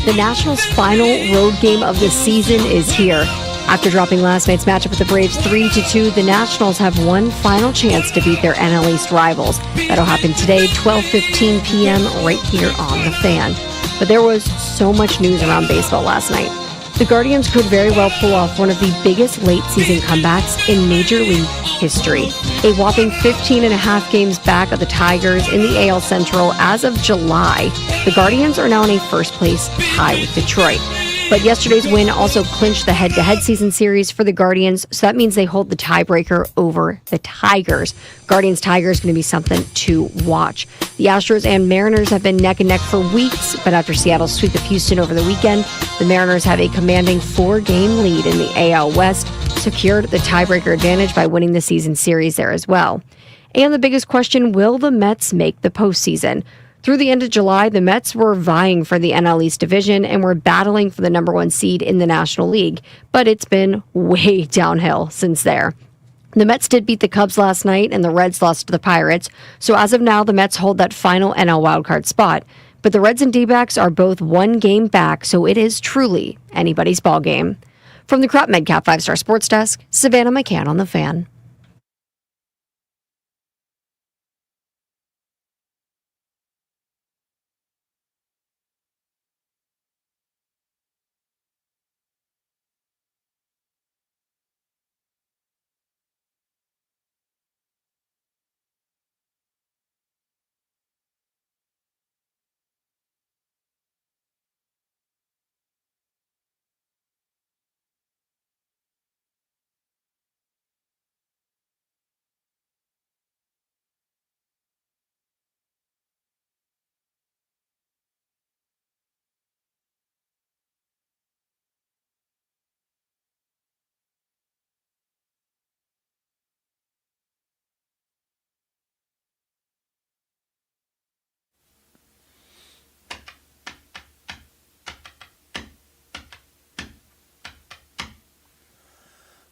The Nationals' final road game of the season is here. After dropping last night's matchup with the Braves 3-2, the Nationals have one final chance to beat their NL East rivals. That'll happen today, 12:15 p.m. right here on The Fan. But there was so much news around baseball last night. The Guardians could very well pull off one of the biggest late-season comebacks in Major League history. A whopping 15 and a half games back of the Tigers in the AL Central as of July, the Guardians are now in a first-place tie with Detroit. But yesterday's win also clinched the head-to-head season series for the Guardians, so that means they hold the tiebreaker over the Tigers. Guardians-Tigers going to be something to watch. The Astros and Mariners have been neck and neck for weeks, but after Seattle's sweep of Houston over the weekend, the Mariners have a commanding 4-game lead in the AL West, secured the tiebreaker advantage by winning the season series there as well. And the biggest question, will the Mets make the postseason? Through the end of July, the Mets were vying for the NL East division and were battling for the number one seed in the National League, but it's been way downhill since there. The Mets did beat the Cubs last night, and the Reds lost to the Pirates, so as of now, the Mets hold that final NL wildcard spot. But the Reds and D-backs are both one game back, so it is truly anybody's ballgame. From the Crop MedCap 5-Star Sports Desk, Savannah McCann on The Fan.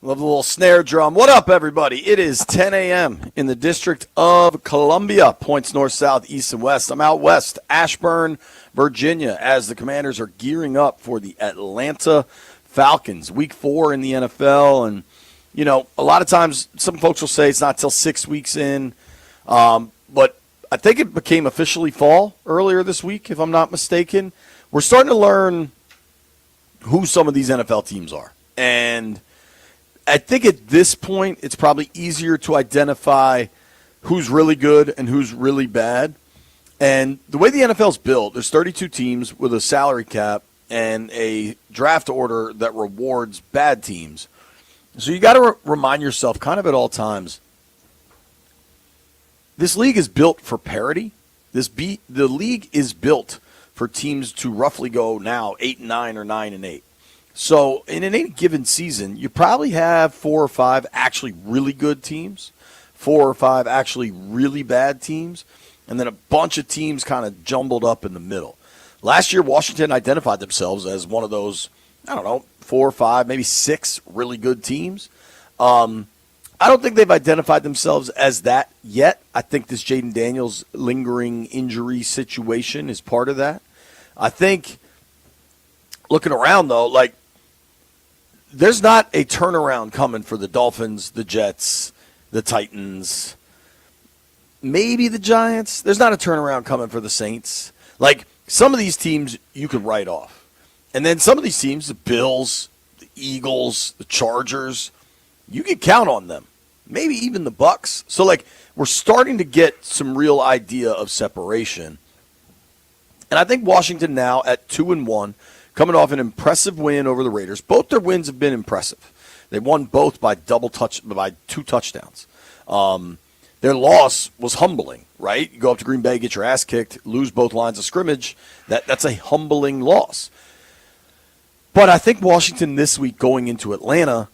Love the little snare drum. What up, everybody? It is 10 a.m. in the District of Columbia. Points north, south, east, and west. I'm out west, Ashburn, Virginia, as the Commanders are gearing up for the Atlanta Falcons. Week 4 in the NFL. And, you know, a lot of times some folks will say it's not till 6 weeks in. But I think it became officially fall earlier this week, if I'm not mistaken. We're starting to learn who some of these NFL teams are. And I think at this point, it's probably easier to identify who's really good and who's really bad. And the way the NFL is built, there's 32 teams with a salary cap and a draft order that rewards bad teams. So you got to remind yourself kind of at all times, this league is built for parity. The league is built for teams to roughly go now 8-9 or 9-8. So in any given season, you probably have 4 or 5 actually really good teams, 4 or 5 actually really bad teams, and then a bunch of teams kind of jumbled up in the middle. Last year, Washington identified themselves as one of those, 4 or 5, maybe 6 really good teams. I don't think they've identified themselves as that yet. I think this Jaden Daniels lingering injury situation is part of that. I think looking around, though, there's not a turnaround coming for the Dolphins, the Jets, the Titans, maybe the Giants. There's not a turnaround coming for the Saints. Some of these teams you could write off. And then some of these teams, the Bills, the Eagles, the Chargers, you can count on them. Maybe even the Bucks. So, we're starting to get some real idea of separation. And I think Washington now at 2-1, coming off an impressive win over the Raiders. Both their wins have been impressive. They won both by by 2 touchdowns. Their loss was humbling, right? You go up to Green Bay, get your ass kicked, lose both lines of scrimmage. That's a humbling loss. But I think Washington this week going into Atlanta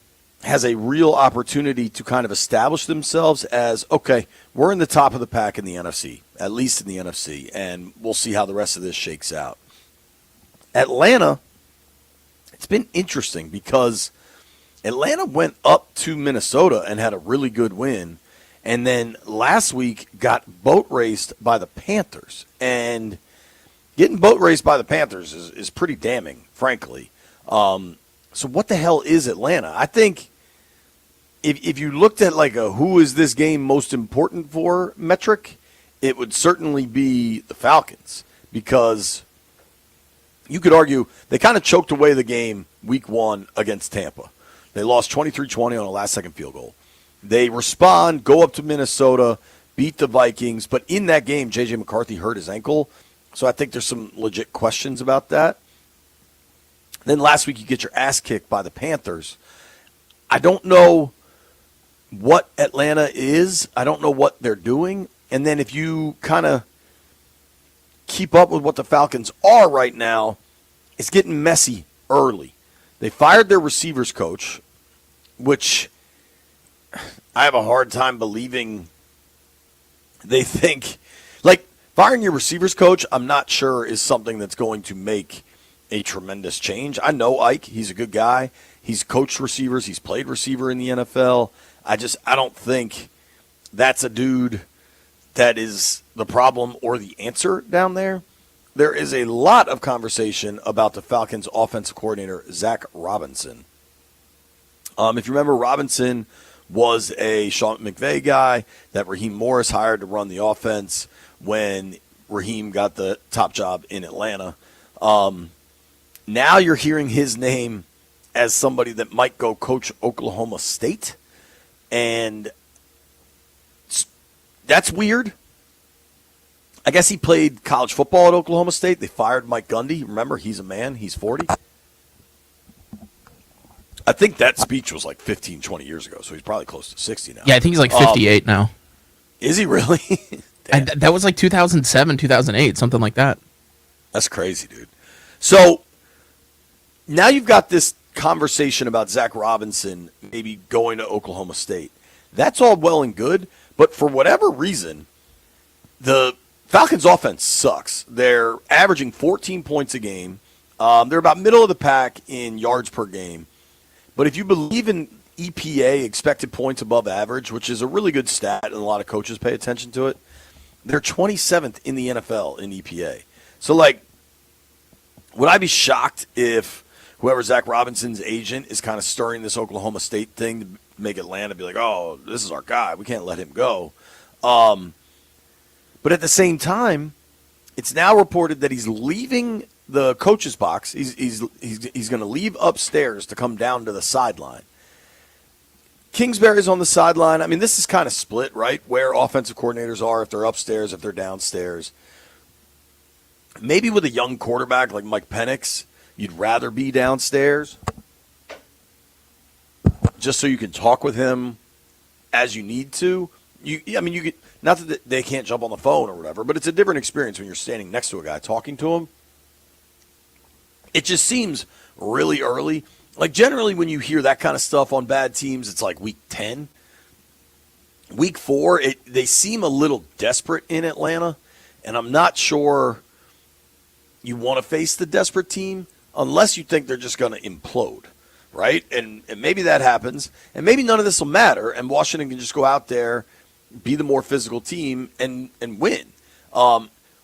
has a real opportunity to kind of establish themselves as, okay, we're in the top of the pack in the NFC, at least in the NFC, and we'll see how the rest of this shakes out. Atlanta, it's been interesting because Atlanta went up to Minnesota and had a really good win, and then last week got boat raced by the Panthers. And, getting boat raced by the Panthers is pretty damning, frankly. So what the hell is Atlanta? I think if you looked at like a who is this game most important for metric, it would certainly be the Falcons, because you could argue they kind of choked away the game week 1 against Tampa. They lost 23-20 on a last-second field goal. They respond, go up to Minnesota, beat the Vikings, but in that game, J.J. McCarthy hurt his ankle, so I think there's some legit questions about that. Then last week you get your ass kicked by the Panthers. I don't know what Atlanta is. I don't know what they're doing. And then if you kind of keep up with what the Falcons are right now, it's getting messy early. They fired their receivers coach, which I have a hard time believing they think. Like, firing your receivers coach, I'm not sure is something that's going to make a tremendous change. I know Ike. He's a good guy. He's coached receivers. He's played receiver in the NFL. I don't think that's a dude that is the problem or the answer down there. There is a lot of conversation about the Falcons' offensive coordinator, Zach Robinson. If you remember, Robinson was a Sean McVay guy that Raheem Morris hired to run the offense when Raheem got the top job in Atlanta. Now you're hearing his name as somebody that might go coach Oklahoma State, and that's weird. I guess he played college football at Oklahoma State. They fired Mike Gundy. Remember, he's a man. He's 40. I think that speech was like 15, 20 years ago, so he's probably close to 60 now. Yeah, I think he's like 58 now. Is he really? That was like 2007, 2008, something like that. That's crazy, dude. So now you've got this conversation about Zach Robinson maybe going to Oklahoma State. That's all well and good, but for whatever reason, the Falcons' offense sucks. They're averaging 14 points a game. They're about middle of the pack in yards per game. But if you believe in EPA, expected points above average, which is a really good stat and a lot of coaches pay attention to it, they're 27th in the NFL in EPA. So, like, would I be shocked if whoever Zach Robinson's agent is kind of stirring this Oklahoma State thing to make Atlanta be like, oh, this is our guy, we can't let him go? But at the same time, it's now reported that he's leaving the coach's box. He's going to leave upstairs to come down to the sideline. Kingsbury's on the sideline. I mean, this is kind of split, right, where offensive coordinators are, if they're upstairs, if they're downstairs. Maybe with a young quarterback like Mike Penix, you'd rather be downstairs just so you can talk with him as you need to. You get, not that they can't jump on the phone or whatever, but it's a different experience when you're standing next to a guy talking to him. It just seems really early. Like, generally when you hear that kind of stuff on bad teams, it's like week 10. Week 4, they seem a little desperate in Atlanta, and I'm not sure you want to face the desperate team unless you think they're just going to implode, right? And maybe that happens, and maybe none of this will matter, and Washington can just go out there, be the more physical team, and win.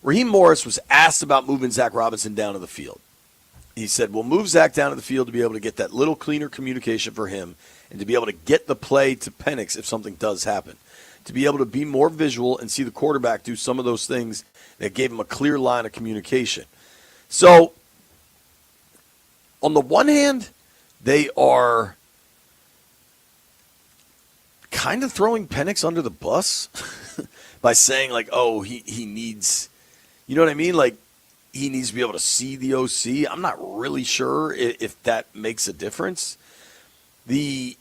Raheem Morris was asked about moving Zach Robinson down to the field. He said, we'll move Zach down to the field to be able to get that little cleaner communication for him and to be able to get the play to Penix if something does happen, to be able to be more visual and see the quarterback do some of those things that gave him a clear line of communication. So, on the one hand, they are kind of throwing Penix under the bus by saying, like, oh, he needs, you know what I mean? Like, he needs to be able to see the OC. I'm not really sure if that makes a difference. The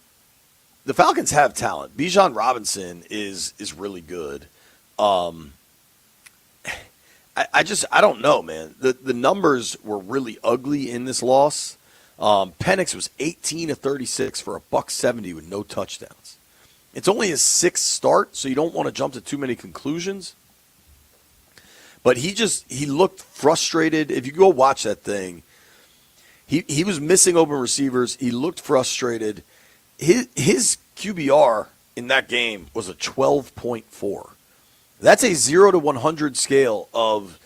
Falcons have talent. Bijan Robinson is really good. I don't know, man. The numbers were really ugly in this loss. Penix was 18 of 36 for $170 with no touchdowns. It's only his 6th start, so you don't want to jump to too many conclusions. But he looked frustrated. If you go watch that thing, he was missing open receivers. He looked frustrated. His QBR in that game was a 12.4. That's a 0 to 100 scale of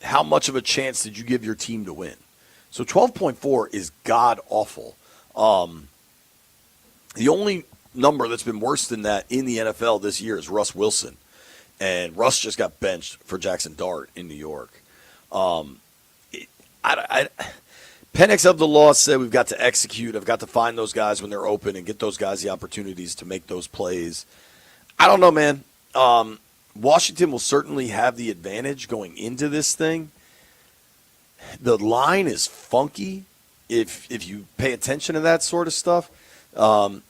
how much of a chance did you give your team to win? So 12.4 is god awful. The only number that's been worse than that in the NFL this year is Russ Wilson. And Russ just got benched for Jackson Dart in New York. Penix of the Law said we've got to execute. I've got to find those guys when they're open and get those guys the opportunities to make those plays. I don't know, man. Washington will certainly have the advantage going into this thing. The line is funky if you pay attention to that sort of stuff. The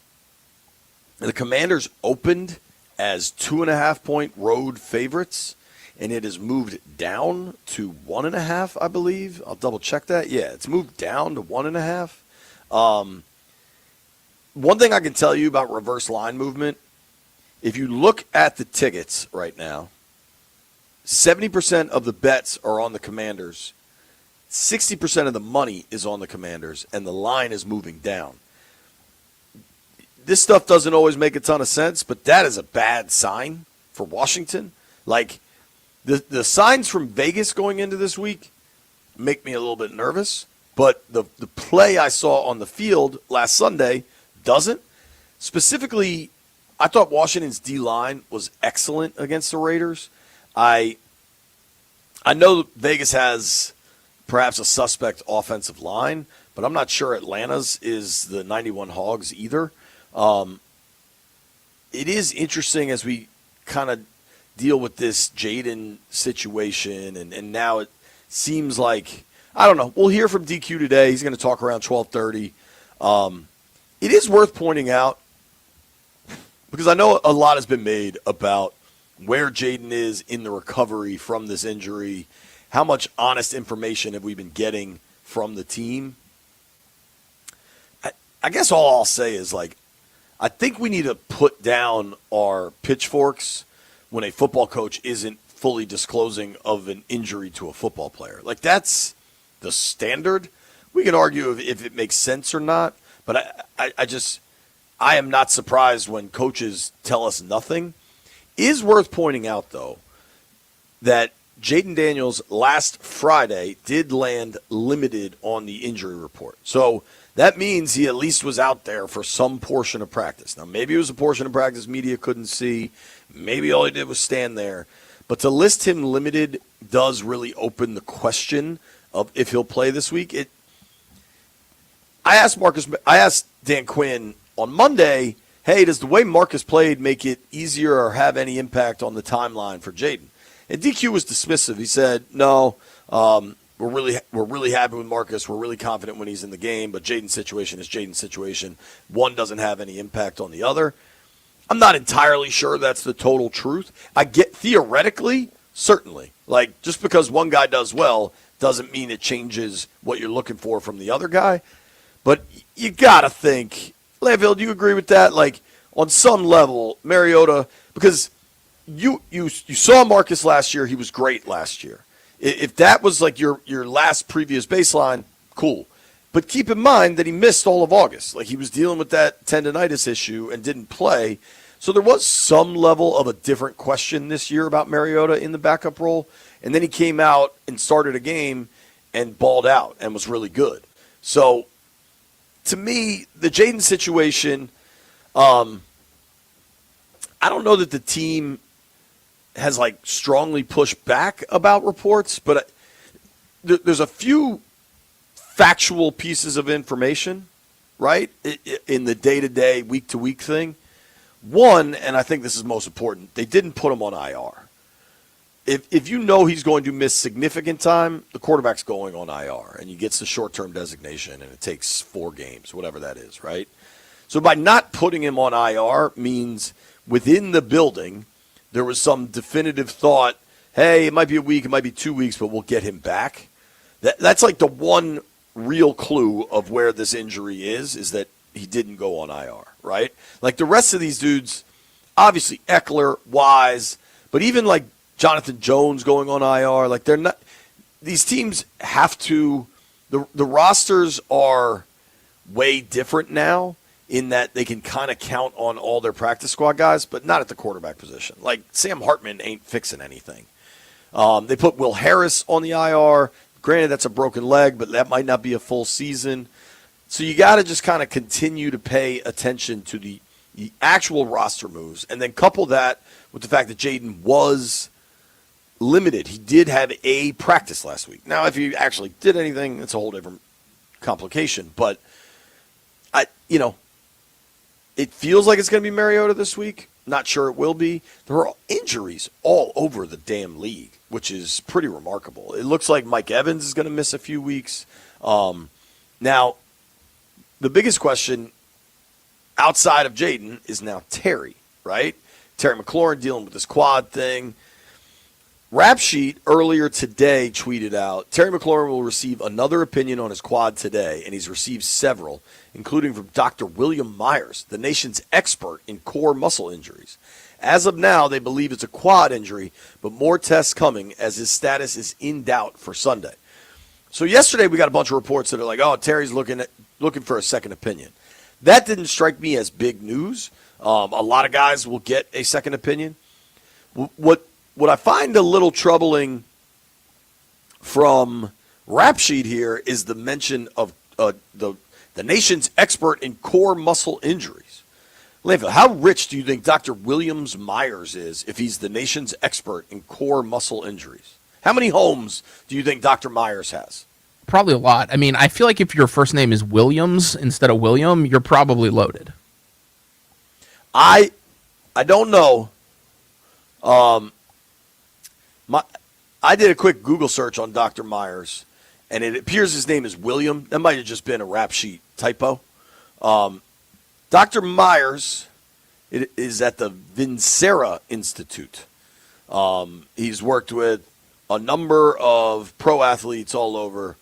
Commanders opened as 2.5-point road favorites, and it has moved down to 1.5, I believe. I'll double check that. Yeah, it's moved down to 1.5. One thing I can tell you about reverse line movement, if you look at the tickets right now, 70% of the bets are on the Commanders. 60% of the money is on the Commanders, and the line is moving down. This stuff doesn't always make a ton of sense, but that is a bad sign for Washington. Like, the signs from Vegas going into this week make me a little bit nervous, but the play I saw on the field last Sunday doesn't. Specifically, I thought Washington's D-line was excellent against the Raiders. I know Vegas has perhaps a suspect offensive line, but I'm not sure Atlanta's is the 91 Hogs either. It is interesting as we kind of deal with this Jaden situation, and now it seems like, I don't know, we'll hear from DQ today. He's going to talk around 12:30. It is worth pointing out, because I know a lot has been made about where Jaden is in the recovery from this injury, how much honest information have we been getting from the team. I guess all I'll say is, like, I think we need to put down our pitchforks when a football coach isn't fully disclosing of an injury to a football player. Like, that's the standard. We can argue if it makes sense or not, but I am not surprised when coaches tell us nothing. It is worth pointing out, though, that Jaden Daniels last Friday did land limited on the injury report. So that means he at least was out there for some portion of practice. Now, maybe it was a portion of practice media couldn't see. Maybe all he did was stand there. But to list him limited does really open the question of if he'll play this week. I asked Dan Quinn on Monday, hey, does the way Marcus played make it easier or have any impact on the timeline for Jaden? And DQ was dismissive. He said, no, we're really happy with Marcus. We're really confident when he's in the game, but Jaden's situation is Jaden's situation. One doesn't have any impact on the other. I'm not entirely sure that's the total truth. I get theoretically, certainly. Like, just because one guy does well doesn't mean it changes what you're looking for from the other guy. But you got to think, Landfill, do you agree with that? Like, on some level, Mariota, because you saw Marcus last year. He was great last year. If that was like your last previous baseline, cool. But keep in mind that he missed all of August. Like, he was dealing with that tendonitis issue and didn't play. So there was some level of a different question this year about Mariota in the backup role. And then he came out and started a game and balled out and was really good. So to me, the Jaden situation, I don't know that the team has like strongly pushed back about reports, but there's a few factual pieces of information, right, in the day-to-day, week-to-week thing. One, and I think this is most important, they didn't put him on IR. If you know he's going to miss significant time, the quarterback's going on IR, and he gets the short-term designation, and it takes 4 games, whatever that is, right? So by not putting him on IR means within the building there was some definitive thought, hey, it might be a week, it might be 2 weeks, but we'll get him back. That's like the one real clue of where this injury is that he didn't go on IR, right? Like the rest of these dudes, obviously Eckler, Wise, but even like Jonathan Jones going on IR, like they're not, these teams have to, the rosters are way different now in that they can kind of count on all their practice squad guys, but not at the quarterback position. Like Sam Hartman ain't fixing anything. They put Will Harris on the IR. Granted, that's a broken leg, but that might not be a full season. So you got to just kind of continue to pay attention to the actual roster moves, and then couple that with the fact that Jaden was limited. He did have a practice last week. Now, if he actually did anything, it's a whole different complication. But it feels like it's going to be Mariota this week. Not sure it will be. There are injuries all over the damn league, which is pretty remarkable. It looks like Mike Evans is going to miss a few weeks. Now, the biggest question outside of Jaden is now Terry, right? Terry McLaurin dealing with this quad thing. Rap Sheet earlier today tweeted out, Terry McLaurin will receive another opinion on his quad today, and he's received several, including from Dr. William Myers, the nation's expert in core muscle injuries. As of now, they believe it's a quad injury, but more tests coming as his status is in doubt for Sunday. So yesterday we got a bunch of reports that are like, oh, Terry's looking for a second opinion. That didn't strike me as big news. A lot of guys will get a second opinion. What I find a little troubling from Rap Sheet here is the mention of the nation's expert in core muscle injuries. Landfill, how rich do you think Dr. Williams Myers is if he's the nation's expert in core muscle injuries? How many homes do you think Dr. Myers has? Probably a lot. I mean, I feel like if your first name is Williams instead of William, you're probably loaded. I don't know. I did a quick Google search on Dr. Myers, and it appears his name is William. That might have just been a Rap Sheet typo. Dr. Myers is at the Vincera Institute. He's worked with a number of pro athletes all over.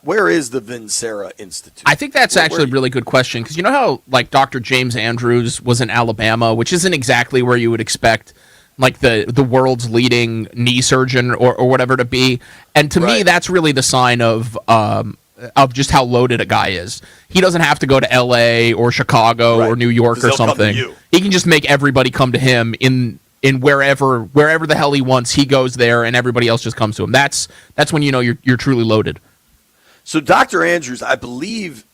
Where is the Vincera Institute? I think that's actually a really good question, because you know how like Dr. James Andrews was in Alabama, which isn't exactly where you would expect like the world's leading knee surgeon or whatever to be. And to me, that's really the sign of just how loaded a guy is. He doesn't have to go to L.A. or Chicago or New York or something. He can just make everybody come to him in wherever the hell he wants. He goes there, and everybody else just comes to him. That's when you know you're truly loaded. So Dr. Andrews, I believe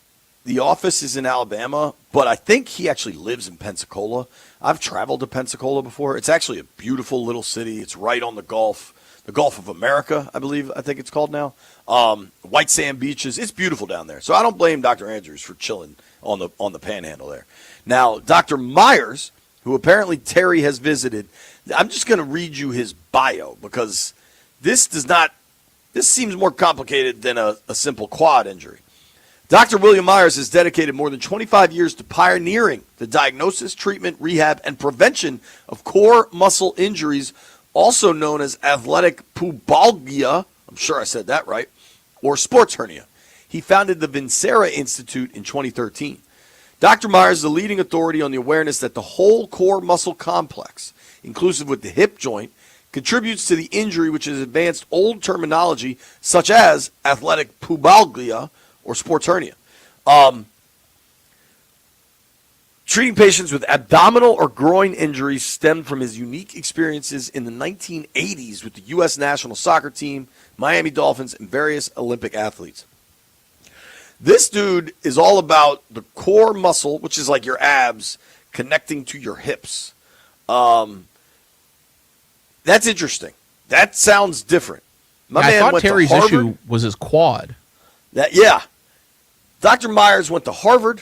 the office is in Alabama, but I think he actually lives in Pensacola. I've traveled to Pensacola before. It's actually a beautiful little city. It's right on the Gulf of America, I think it's called now. White sand beaches. It's beautiful down there. So I don't blame Dr. Andrews for chilling on the panhandle there. Now, Dr. Myers, who apparently Terry has visited, I'm just going to read you his bio because this seems more complicated than a simple quad injury. Dr. William Myers has dedicated more than 25 years to pioneering the diagnosis, treatment, rehab, and prevention of core muscle injuries, also known as athletic pubalgia, I'm sure I said that right, or sports hernia. He founded the Vincera Institute in 2013. Dr. Myers is the leading authority on the awareness that the whole core muscle complex, inclusive with the hip joint, contributes to the injury, which is advanced old terminology such as athletic pubalgia or sports hernia. Treating patients with abdominal or groin injuries stemmed from his unique experiences in the 1980s with the U.S. national soccer team, Miami Dolphins, and various Olympic athletes. This dude is all about the core muscle, which is like your abs, connecting to your hips. That's interesting. That sounds different. I thought Terry's issue was his quad. Dr. Myers went to Harvard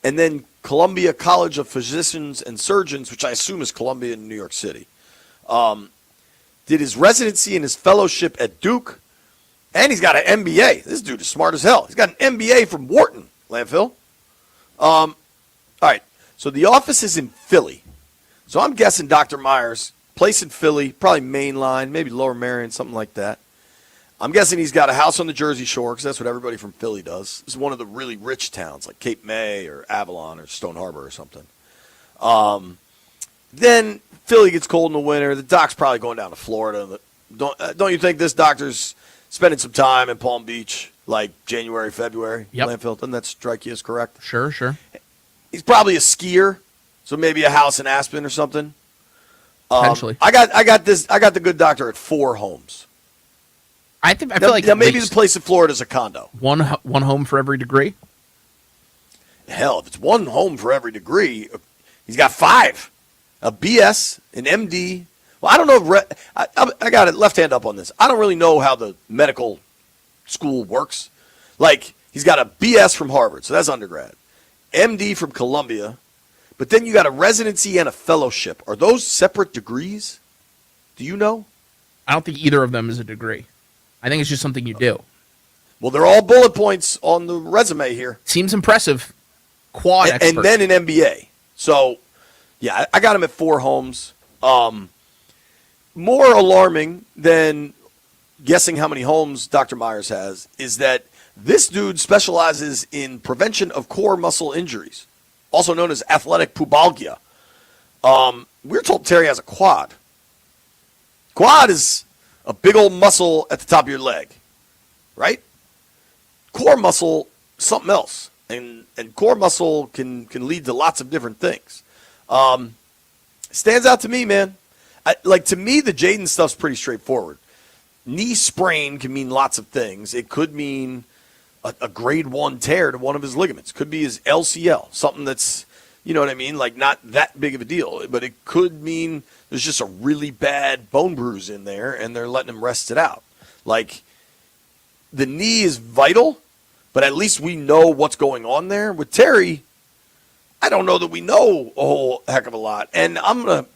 and then Columbia College of Physicians and Surgeons, which I assume is Columbia in New York City. Did his residency and his fellowship at Duke, and he's got an MBA. This dude is smart as hell. He's got an MBA from Wharton, Landfill. All right, so the office is in Philly. So I'm guessing Dr. Myers, place in Philly, probably Main Line, maybe Lower Merion, something like that. I'm guessing he's got a house on the Jersey Shore because that's what everybody from Philly does. This is one of the really rich towns like Cape May or Avalon or Stone Harbor or something. Then Philly gets cold in the winter. The doc's probably going down to Florida. Don't you think this doctor's spending some time in Palm Beach like January, February? Yep. Landfill, doesn't that strike you as correct? Sure. He's probably a skier, so maybe a house in Aspen or something. Potentially. I got the good doctor at 4 homes. I feel like now maybe the place in Florida is a condo. One home for every degree. Hell, if it's 1 home for every degree, he's got 5. A BS, an MD. Well, I don't know. I got it left hand up on this. I don't really know how the medical school works. Like, he's got a BS from Harvard, so that's undergrad. MD from Columbia. But then you got a residency and a fellowship. Are those separate degrees? Do you know? I don't think either of them is a degree. I think it's just something you do. Well, they're all bullet points on the resume here. Seems impressive. Quad expert. And then an MBA. So, yeah, I got him at 4 homes. More alarming than guessing how many homes Dr. Myers has is that this dude specializes in prevention of core muscle injuries, also known as athletic pubalgia. We're told Terry has a quad. Quad is a big old muscle at the top of your leg, right? Core muscle, something else. And core muscle can lead to lots of different things. Stands out to me, man. To me, the Jaden stuff's pretty straightforward. Knee sprain can mean lots of things. It could mean a grade 1 tear to one of his ligaments. Could be his LCL, something that's, you know what I mean, like not that big of a deal. But it could mean there's just a really bad bone bruise in there, and they're letting him rest it out. Like, the knee is vital, but at least we know what's going on there. With Terry, I don't know that we know a whole heck of a lot. And I'm gonna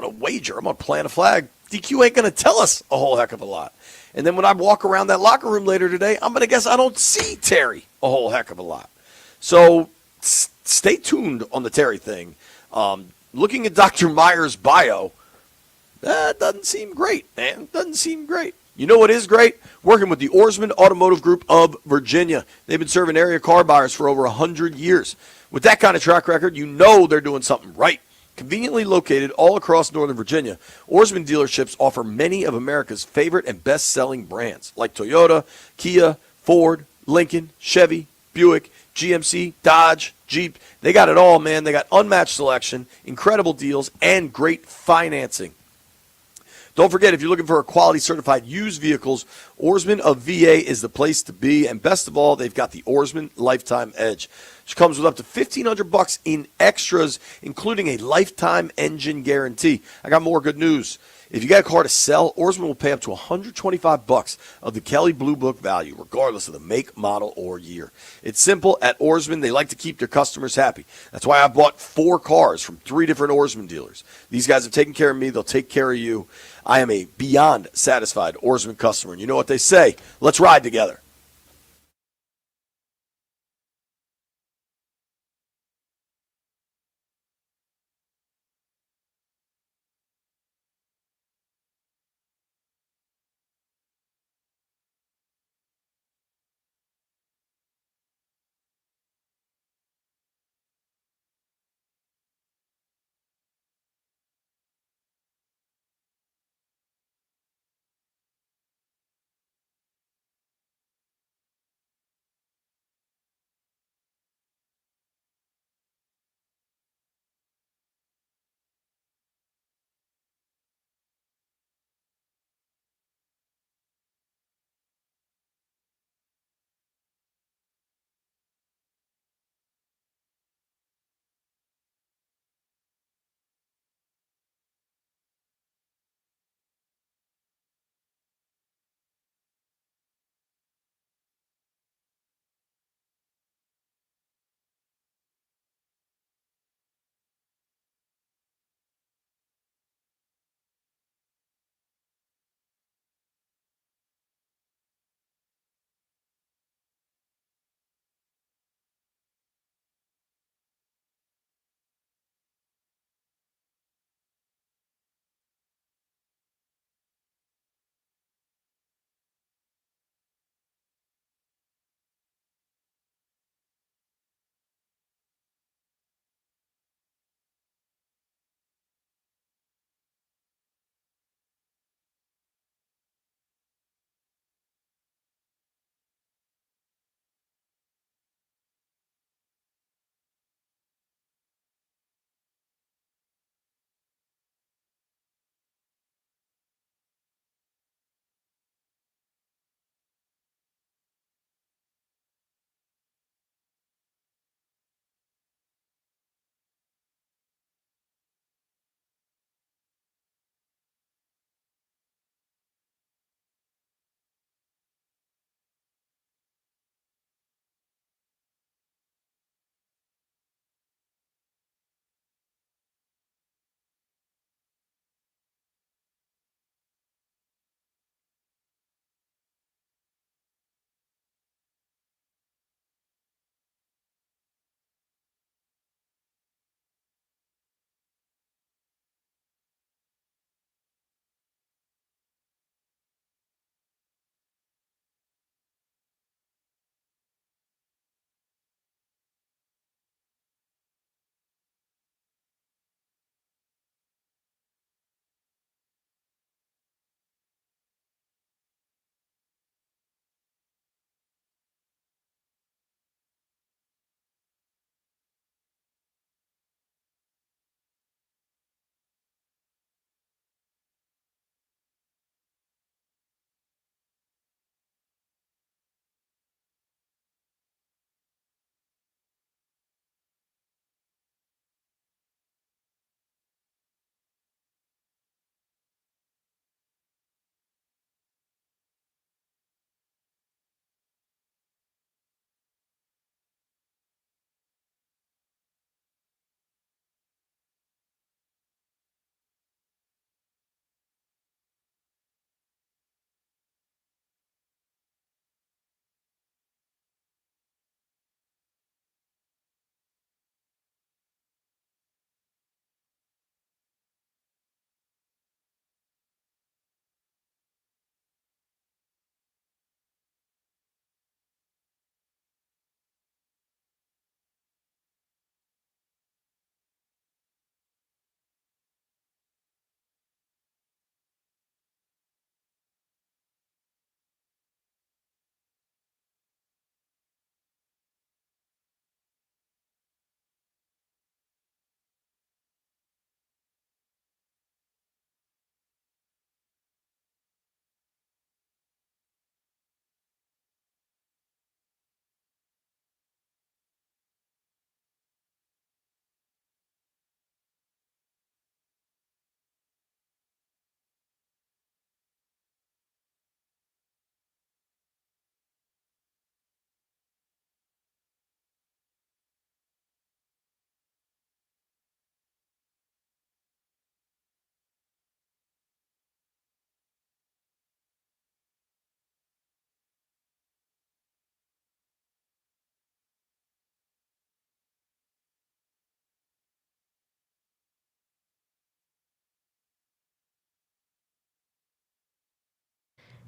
wager. I'm gonna plant a flag. DQ ain't gonna tell us a whole heck of a lot. And then when I walk around that locker room later today, I'm gonna guess I don't see Terry a whole heck of a lot. So stay tuned on the Terry thing. Looking at Dr. Myers' bio, that doesn't seem great, man. Doesn't seem great. You know what is great? Working with the Orsman Automotive Group of Virginia. They've been serving area car buyers for over 100 years. With that kind of track record, you know they're doing something right. Conveniently located all across Northern Virginia, Orsman dealerships offer many of America's favorite and best-selling brands like Toyota, Kia, Ford, Lincoln, Chevy, Buick, GMC, Dodge, Jeep. They got it all, man. They got unmatched selection, incredible deals, and great financing. Don't forget, if you're looking for a quality certified used vehicles, Orsman of VA is the place to be. And best of all, they've got the Orsman Lifetime Edge, which comes with up to $1,500 in extras, including a lifetime engine guarantee. I got more good news. If you got a car to sell, Orsman will pay up to $125 of the Kelley Blue Book value, regardless of the make, model, or year. It's simple. At Orsman, they like to keep their customers happy. That's why I bought 4 cars from 3 different Orsman dealers. These guys have taken care of me. They'll take care of you. I am a beyond satisfied Orsman customer. And you know what they say? Let's ride together.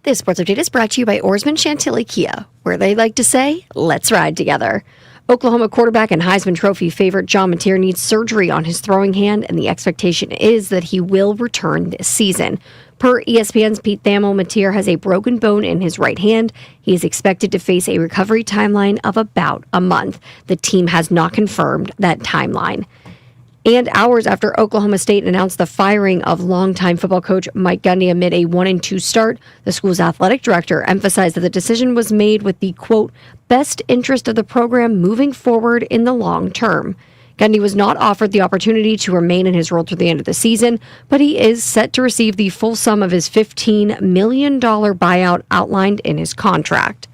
This sports update is brought to you by Orsman Chantilly Kia, where they like to say, let's ride together. Oklahoma quarterback and Heisman Trophy favorite John Mateer needs surgery on his throwing hand, and the expectation is that he will return this season. Per ESPN's Pete Thamel, Mateer has a broken bone in his right hand. He is expected to face a recovery timeline of about a month. The team has not confirmed that timeline. And hours after Oklahoma State announced the firing of longtime football coach Mike Gundy amid a 1-2 start, the school's athletic director emphasized that the decision was made with the, quote, best interest of the program moving forward in the long term. Gundy was not offered the opportunity to remain in his role through the end of the season, but he is set to receive the full sum of his $15 million buyout outlined in his contract.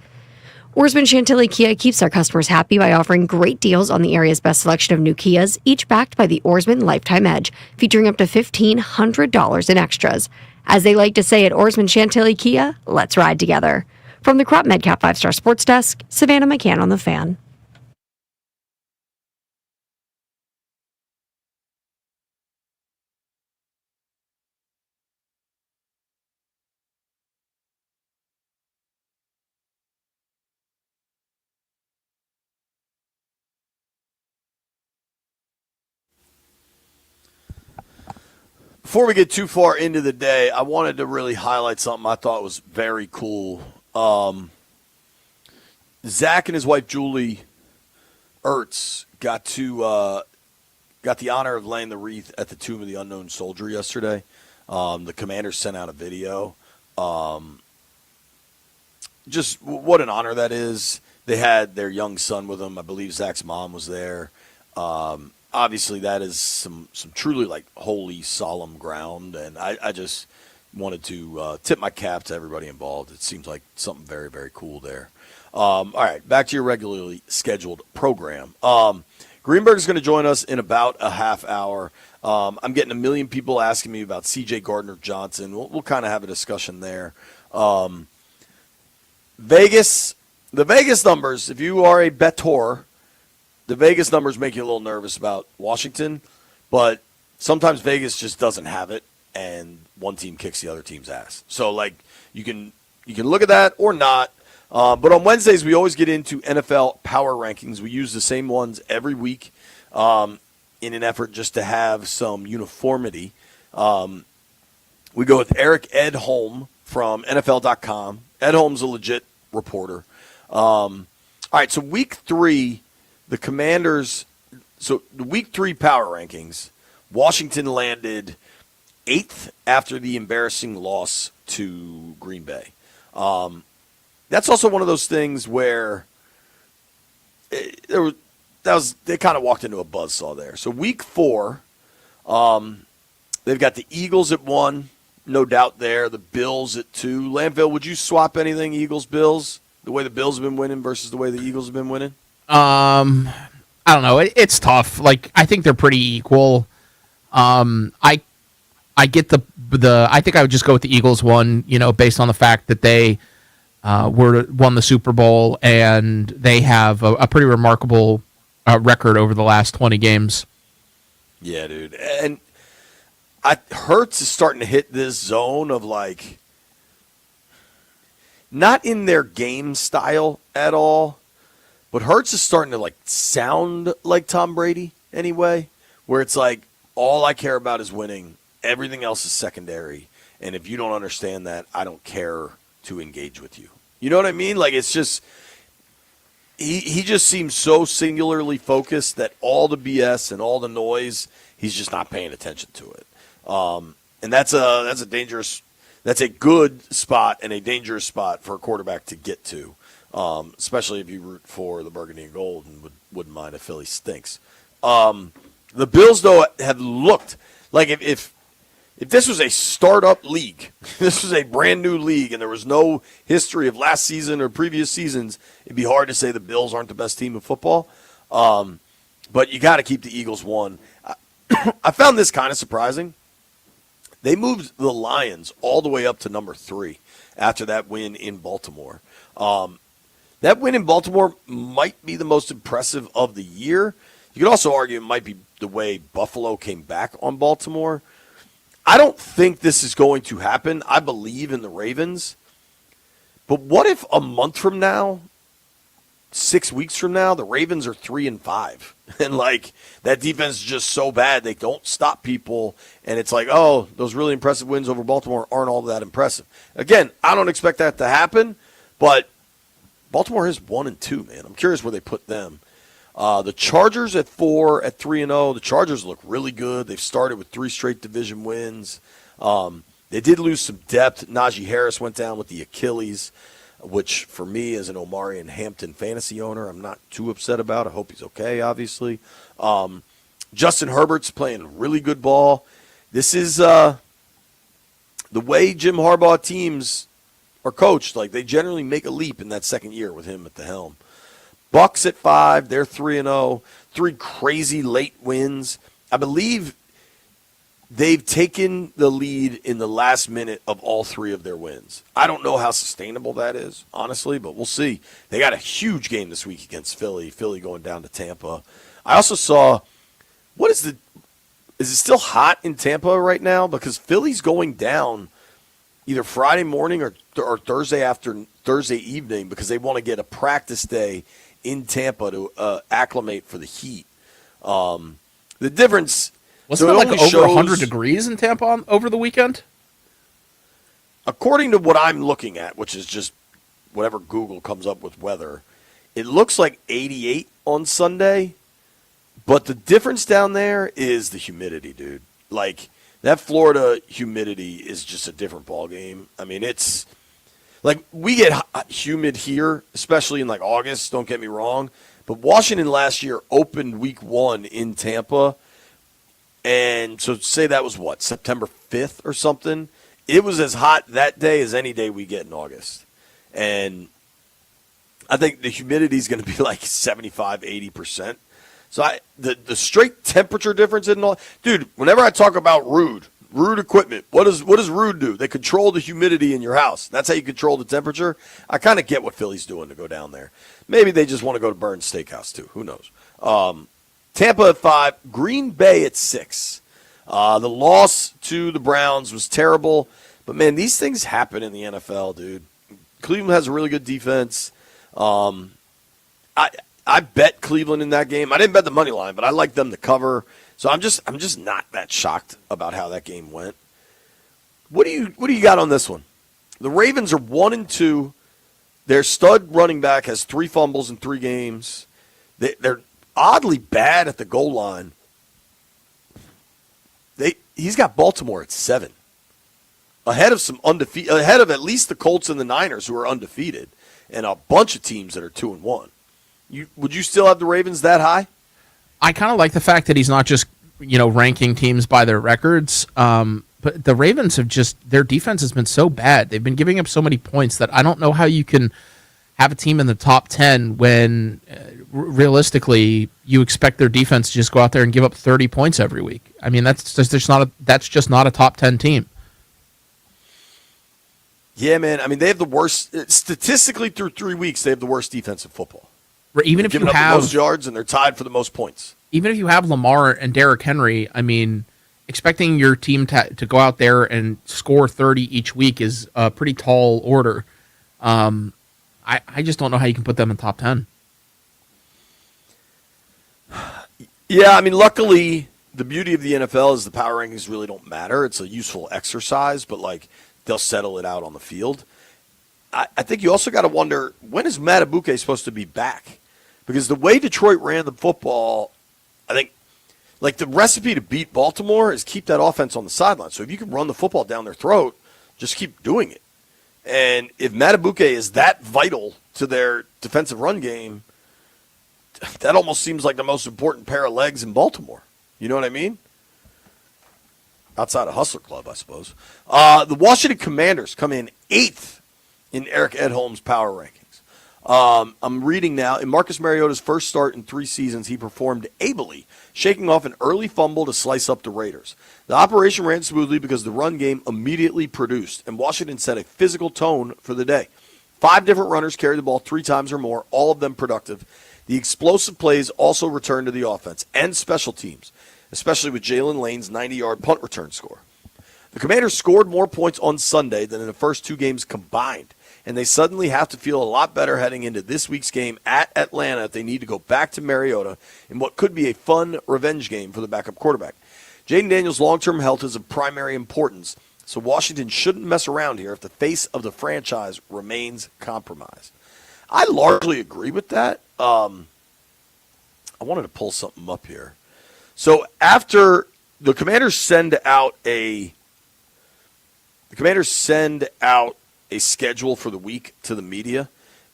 Orsman Chantilly Kia keeps our customers happy by offering great deals on the area's best selection of new Kias, each backed by the Orsman Lifetime Edge, featuring up to $1,500 in extras. As they like to say at Orsman Chantilly Kia, let's ride together. From the Crop MedCap 5-Star Sports Desk, Savannah McCann on the Fan. Before we get too far into the day, I wanted to really highlight something I thought was very cool. Zach and his wife Julie Ertz got the honor of laying the wreath at the Tomb of the Unknown Soldier yesterday. The Commanders sent out a video. Just what an honor that is. They had their young son with them. I believe Zach's mom was there. Obviously, that is some truly like holy, solemn ground, and I just wanted to tip my cap to everybody involved. It seems like something very, very cool there. All right, back to your regularly scheduled program. Greenberg is going to join us in about a half hour. I'm getting a million people asking me about C.J. Gardner-Johnson. We'll kind of have a discussion there. Vegas, the Vegas numbers, if you are a bettor, the Vegas numbers make you a little nervous about Washington, but sometimes Vegas just doesn't have it, and one team kicks the other team's ass. So, like, you can look at that or not. But on Wednesdays, we always get into NFL power rankings. We use the same ones every week in an effort just to have some uniformity. We go with Eric Edholm from NFL.com. Edholm's a legit reporter. All right, so week 3, the Commanders, so the week 3 power rankings, Washington landed 8th after the embarrassing loss to Green Bay. That's also one of those things where they kind of walked into a buzzsaw there. So week 4, they've got the Eagles at 1, no doubt there. The Bills at 2. Landville, would you swap anything Eagles-Bills, the way the Bills have been winning versus the way the Eagles have been winning? I don't know. It's tough. Like, I think they're pretty equal. I get the. I think I would just go with the Eagles one. Based on the fact that they won the Super Bowl and they have a pretty remarkable record over the last 20 games. Yeah, dude, and Hurts is starting to hit this zone of like, not in their game style at all. But Hurts is starting to like sound like Tom Brady anyway, where it's like all I care about is winning. Everything else is secondary. And if you don't understand that, I don't care to engage with you. You know what I mean? Like, it's just he just seems so singularly focused that all the BS and all the noise, he's just not paying attention to it. And that's a good spot and a dangerous spot for a quarterback to get to. Especially if you root for the Burgundy and Gold and wouldn't mind if Philly stinks. The Bills, though, have looked like if this was a startup league, this was a brand new league, and there was no history of last season or previous seasons, it'd be hard to say the Bills aren't the best team in football. But you got to keep the Eagles 1. I found this kind of surprising. They moved the Lions all the way up to number 3 after that win in Baltimore. That win in Baltimore might be the most impressive of the year. You could also argue it might be the way Buffalo came back on Baltimore. I don't think this is going to happen. I believe in the Ravens. But what if a month from now, 6 weeks from now, the Ravens are 3-5, and like that defense is just so bad they don't stop people, and it's like, oh, those really impressive wins over Baltimore aren't all that impressive. Again, I don't expect that to happen, but Baltimore is 1-2, man. I'm curious where they put them. The Chargers at 4 at 3-0. The Chargers look really good. They've started with 3 straight division wins. They did lose some depth. Najee Harris went down with the Achilles, which for me as an Omari and Hampton fantasy owner, I'm not too upset about. I hope he's okay, obviously. Justin Herbert's playing really good ball. This is the way Jim Harbaugh teams are coached. Like, they generally make a leap in that second year with him at the helm. Bucks at 5, they're 3-0. 3 crazy late wins. I believe they've taken the lead in the last minute of all 3 of their wins. I don't know how sustainable that is, honestly, but we'll see. They got a huge game this week against Philly. Philly going down to Tampa. I also saw, is it still hot in Tampa right now? Because Philly's going down either Friday morning or Thursday evening because they want to get a practice day in Tampa to acclimate for the heat. The difference... Wasn't it like over 100 degrees in Tampa over the weekend? According to what I'm looking at, which is just whatever Google comes up with weather, it looks like 88 on Sunday, but the difference down there is the humidity, dude. Like, that Florida humidity is just a different ballgame. I mean, it's like we get humid here, especially in like August, don't get me wrong, but Washington last year opened week 1 in Tampa. And so say that was what, September 5th or something? It was as hot that day as any day we get in August. And I think the humidity is going to be like 75, 80%. So the straight temperature difference in all. Dude, whenever I talk about Rude equipment, what does Rude do? They control the humidity in your house. That's how you control the temperature. I kind of get what Philly's doing to go down there. Maybe they just want to go to Burns Steakhouse too. Who knows? Tampa at 5, Green Bay at 6. The loss to the Browns was terrible, but man, these things happen in the NFL, dude. Cleveland has a really good defense. I bet Cleveland in that game. I didn't bet the money line, but I like them to cover. So I'm just not that shocked about how that game went. What do you got on this one? The Ravens are 1-2. Their stud running back has 3 fumbles in 3 games. They're oddly bad at the goal line. He's got Baltimore at 7, ahead of at least the Colts and the Niners, who are undefeated, and a bunch of teams that are 2-1. Would you still have the Ravens that high? I kind of like the fact that he's not just ranking teams by their records. But the Ravens their defense has been so bad. They've been giving up so many points that I don't know how you can have a team in the top 10 when realistically you expect their defense to just go out there and give up 30 points every week. I mean, that's just not a top 10 team. Yeah, man. I mean, they have the worst statistically through 3 weeks. They have the worst defensive football. Even if you have the most yards and they're tied for the most points. Even if you have Lamar and Derrick Henry, I mean, expecting your team to go out there and score 30 each week is a pretty tall order. I just don't know how you can put them in top 10. Yeah, I mean, luckily, the beauty of the NFL is the power rankings really don't matter. It's a useful exercise, but, like, they'll settle it out on the field. I think you also got to wonder, when is Matabuke supposed to be back? Because the way Detroit ran the football, I think, like, the recipe to beat Baltimore is keep that offense on the sideline. So if you can run the football down their throat, just keep doing it. And if Matabuke is that vital to their defensive run game, that almost seems like the most important pair of legs in Baltimore. You know what I mean? Outside of Hustler Club, I suppose. The Washington Commanders come in 8th in Eric Edholm's power rankings. I'm reading now. In Marcus Mariota's first start in 3 seasons, he performed ably, shaking off an early fumble to slice up the Raiders. The operation ran smoothly because the run game immediately produced, and Washington set a physical tone for the day. 5 different runners carried the ball 3 times or more, all of them productive. The explosive plays also returned to the offense and special teams, especially with Jalen Lane's 90-yard punt return score. The Commanders scored more points on Sunday than in the first 2 games combined, and they suddenly have to feel a lot better heading into this week's game at Atlanta if they need to go back to Mariota in what could be a fun revenge game for the backup quarterback. Jaden Daniels' long-term health is of primary importance, so Washington shouldn't mess around here if the face of the franchise remains compromised. I largely agree with that. I wanted to pull something up here. So after the Commanders send out a schedule for the week to the media,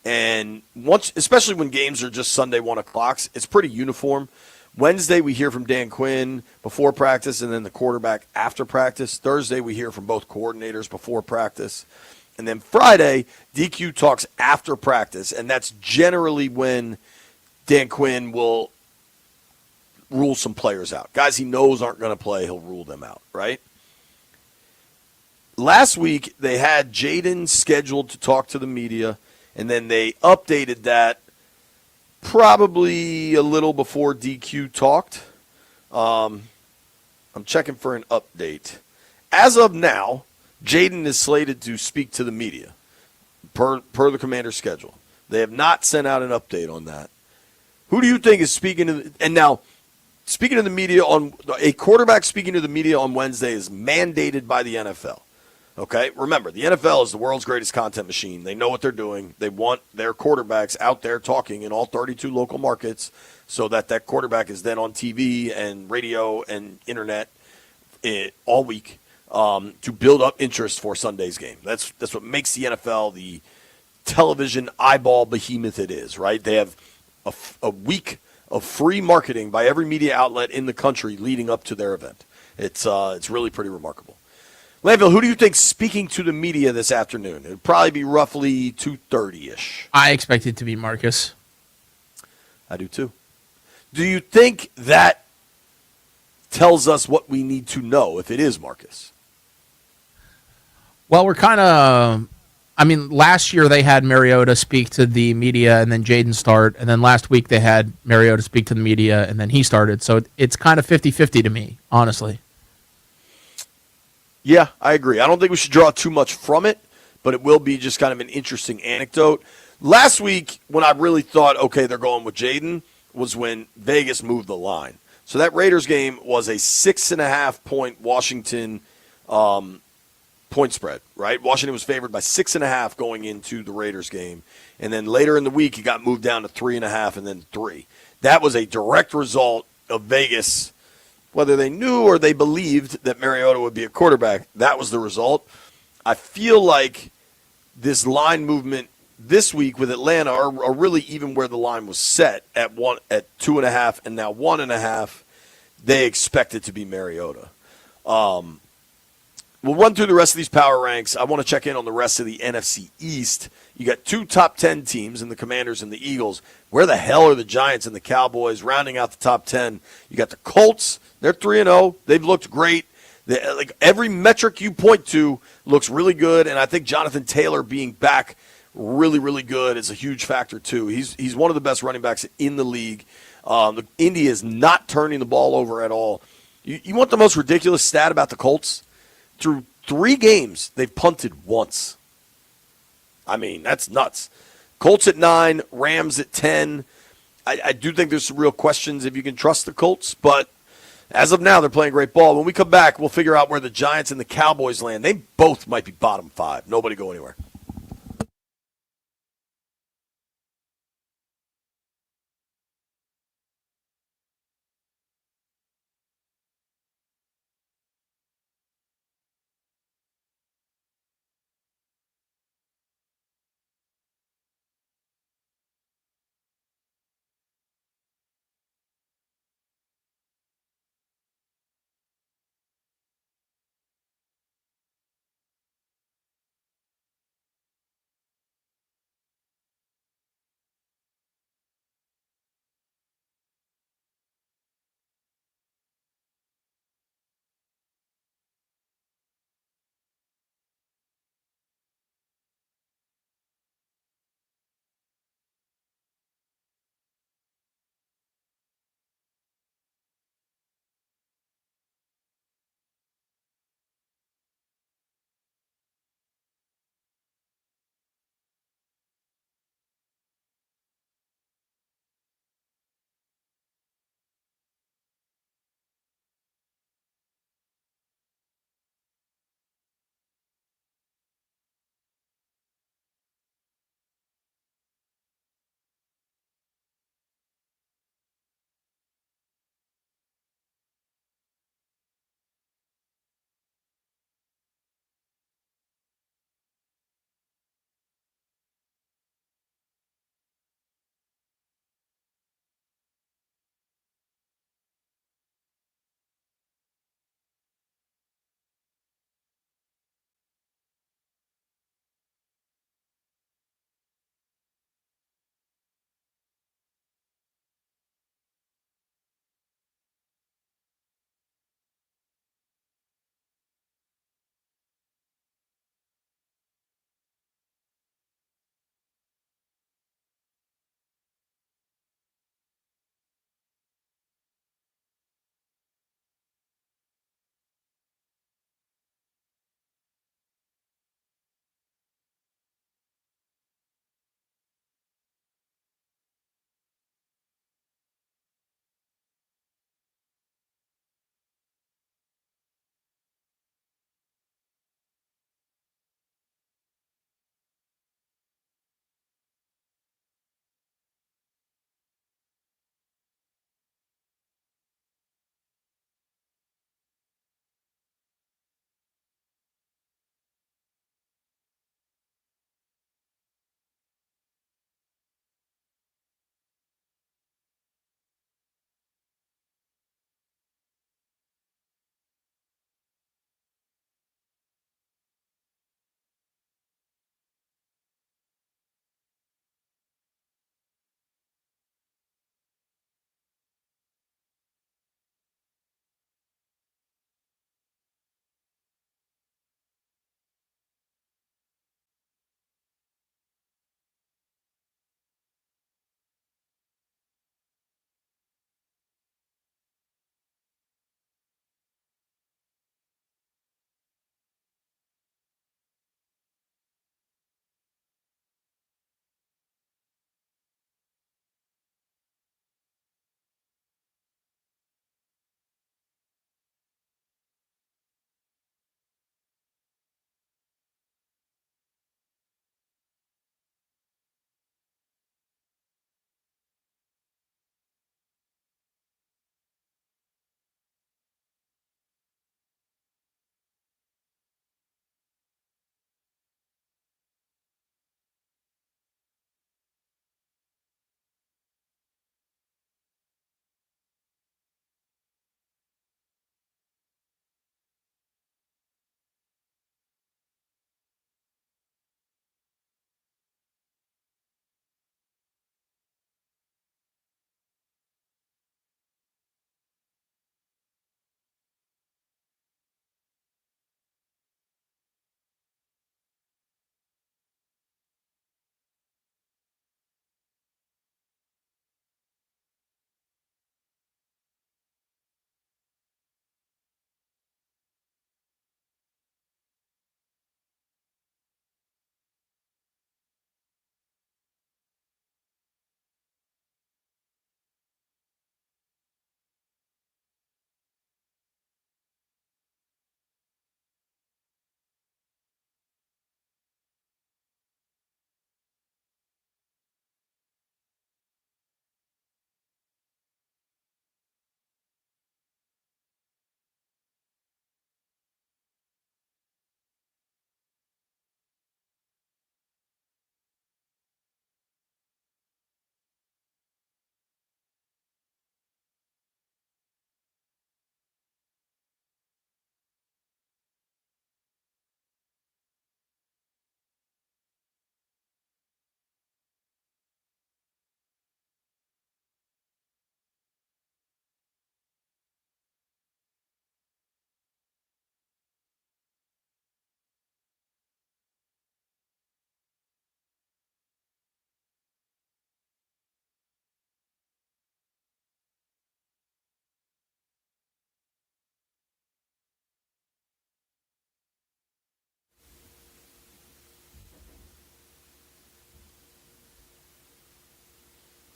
and once, especially when games are just Sunday 1 o'clock, it's pretty uniform. Wednesday we hear from Dan Quinn before practice, and then the quarterback after practice. Thursday we hear from both coordinators before practice, and then Friday DQ talks after practice, and that's generally when Dan Quinn will rule some players out. Guys he knows aren't going to play, he'll rule them out, right? Last week, they had Jaden scheduled to talk to the media, and then they updated that probably a little before DQ talked. I'm checking for an update. As of now, Jaden is slated to speak to the media per the Commander's schedule. They have not sent out an update on that. Who do you think is speaking to and now, speaking to the media on a quarterback speaking to the media on Wednesday is mandated by the NFL. Okay, remember, the NFL is the world's greatest content machine. They know what they're doing. They want their quarterbacks out there talking in all 32 local markets so that quarterback is then on TV and radio and internet all week to build up interest for Sunday's game. That's what makes the NFL the television eyeball behemoth it is, right? They have a week of free marketing by every media outlet in the country leading up to their event. It's really pretty remarkable. Landville, who do you think's speaking to the media this afternoon? It'd probably be roughly 2:30-ish. I expect it to be Marcus. I do too. Do you think that tells us what we need to know if it is Marcus? Well, we're kind of, last year they had Mariota speak to the media and then Jaden start, and then last week they had Mariota speak to the media and then he started. So it's kind of 50-50 to me, honestly. Yeah, I agree. I don't think we should draw too much from it, but it will be just kind of an interesting anecdote. Last week, when I really thought, okay, they're going with Jaden, was when Vegas moved the line. So that Raiders game was a 6.5-point Washington point spread, right? Washington was favored by 6.5 going into the Raiders game. And then later in the week, it got moved down to 3.5 and then 3. That was a direct result of Vegas. Whether they knew or they believed that Mariota would be a quarterback, that was the result. I feel like this line movement this week with Atlanta are really even where the line was set at 2.5 and now 1.5. They expect it to be Mariota. We'll run through the rest of these power ranks. I want to check in on the rest of the NFC East. You got 2 top 10 teams in the Commanders and the Eagles. Where the hell are the Giants and the Cowboys rounding out the top 10? You got the Colts. They're 3-0. They've looked great. Like every metric you point to looks really good, and I think Jonathan Taylor being back really, really good is a huge factor too. He's one of the best running backs in the league. Indy is not turning the ball over at all. You want the most ridiculous stat about the Colts? Through 3 games, they've punted once. I mean, that's nuts. Colts at 9, Rams at 10. I do think there's some real questions if you can trust the Colts, but as of now, they're playing great ball. When we come back, we'll figure out where the Giants and the Cowboys land. They both might be bottom 5. Nobody go anywhere.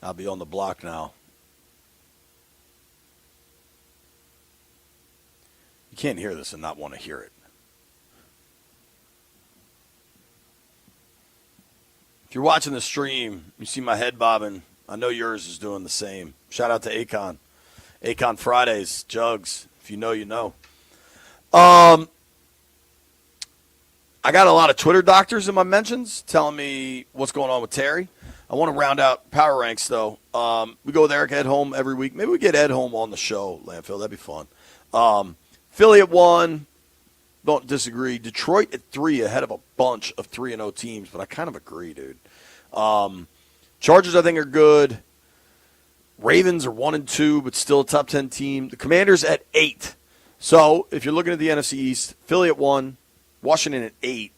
I'll be on the block now. You can't hear this and not want to hear it. If you're watching the stream, you see my head bobbing. I know yours is doing the same. Shout out to Akon. Akon Fridays, Jugs. If you know, you know. I got a lot of Twitter doctors in my mentions telling me what's going on with Terry. I want to round out power ranks, though. We go with Eric Edholm every week. Maybe we get Edholm on the show, Landfill. That'd be fun. Philly at 1. Don't disagree. Detroit at 3, ahead of a bunch of 3-0 teams, but I kind of agree, dude. Chargers, I think, are good. Ravens are 1-2, but still a top 10 team. The Commanders at 8. So if you're looking at the NFC East, Philly at 1, Washington at 8.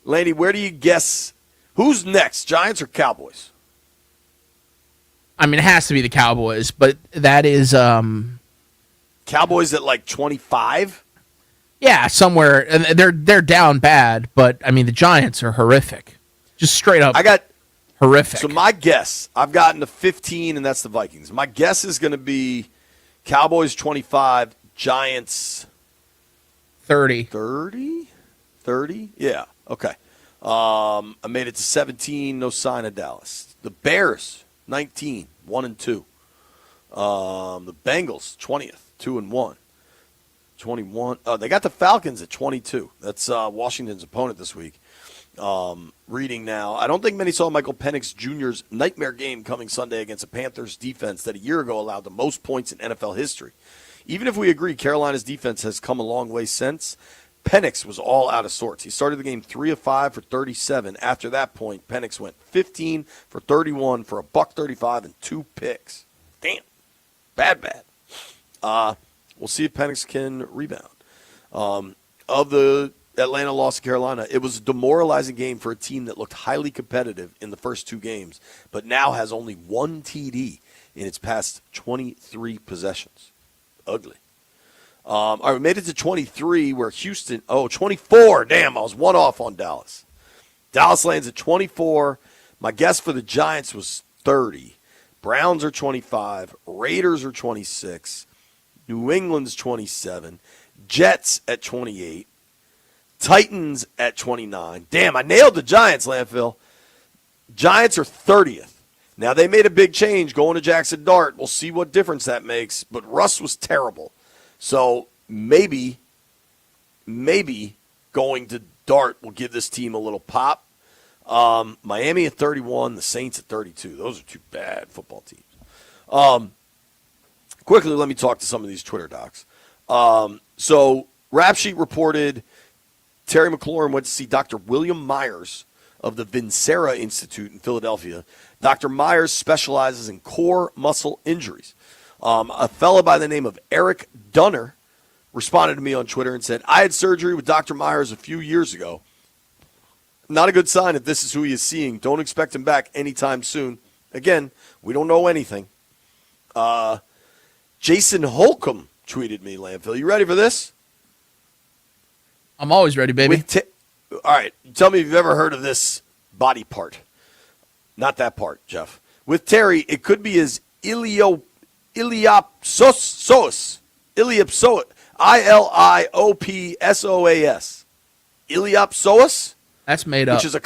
Landy, where do you guess? Who's next, Giants or Cowboys? I mean, it has to be the Cowboys, but that is Cowboys at like 25? Yeah, somewhere. And they're down bad, but I mean the Giants are horrific. Just straight up horrific. So my guess, I've gotten to 15, and that's the Vikings. My guess is going to be Cowboys 25, Giants 30. 30? 30? Yeah. Okay. I made it to 17, no sign of Dallas. The Bears 19, 1-2. The Bengals 20th, 2-1. 21. They got the Falcons at 22. That's Washington's opponent this week. Reading now. I don't think many saw Michael Penix Jr.'s nightmare game coming Sunday against a Panthers defense that a year ago allowed the most points in NFL history. Even if we agree Carolina's defense has come a long way since, Penix was all out of sorts. He started the game 3 of 5 for 37. After that point, Penix went 15 for 31 for a $135 and 2 picks. Damn. Bad. We'll see if Penix can rebound. Of the Atlanta loss to Carolina, it was a demoralizing game for a team that looked highly competitive in the first 2 games, but now has only 1 TD in its past 23 possessions. Ugly. All right, we made it to 23 where Houston, 24. Damn, I was 1 off on Dallas. Dallas lands at 24. My guess for the Giants was 30. Browns are 25. Raiders are 26. New England's 27. Jets at 28. Titans at 29. Damn, I nailed the Giants, Landfill. Giants are 30th. Now, they made a big change going to Jackson Dart. We'll see what difference that makes, but Russ was terrible. So maybe going to Dart will give this team a little pop. Miami at 31, the Saints at 32. Those are 2 bad football teams. Quickly, let me talk to some of these Twitter docs. So Rap Sheet reported Terry McLaurin went to see Dr. William Myers of the Vincera Institute in Philadelphia. Dr. Myers specializes in core muscle injuries. A fellow by the name of Eric Dunner responded to me on Twitter and said, I had surgery with Dr. Myers a few years ago. Not a good sign if this is who he is seeing. Don't expect him back anytime soon. Again, we don't know anything. Jason Holcomb tweeted me, Landfill. You ready for this? I'm always ready, baby. All right. Tell me if you've ever heard of this body part. Not that part, Jeff. With Terry, it could be his iliopsoas. Iliopsoas. Iliopsoas. Iliopsoas? That's made up. Which is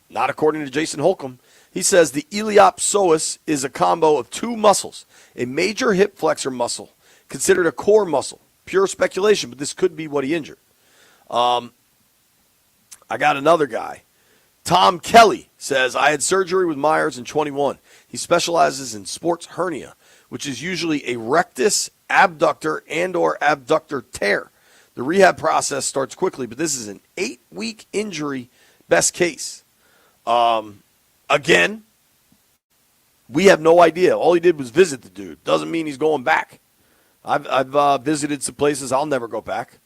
not according to Jason Holcomb. He says the iliopsoas is a combo of 2 muscles, a major hip flexor muscle, considered a core muscle. Pure speculation, but this could be what he injured. I got another guy. Tom Kelly says, I had surgery with Myers in 21. He specializes in sports hernia, which is usually a rectus abductor and or abductor tear. The rehab process starts quickly, but this is an 8-week injury, best case. Again, we have no idea. All he did was visit the dude. Doesn't mean he's going back. I've visited some places I'll never go back.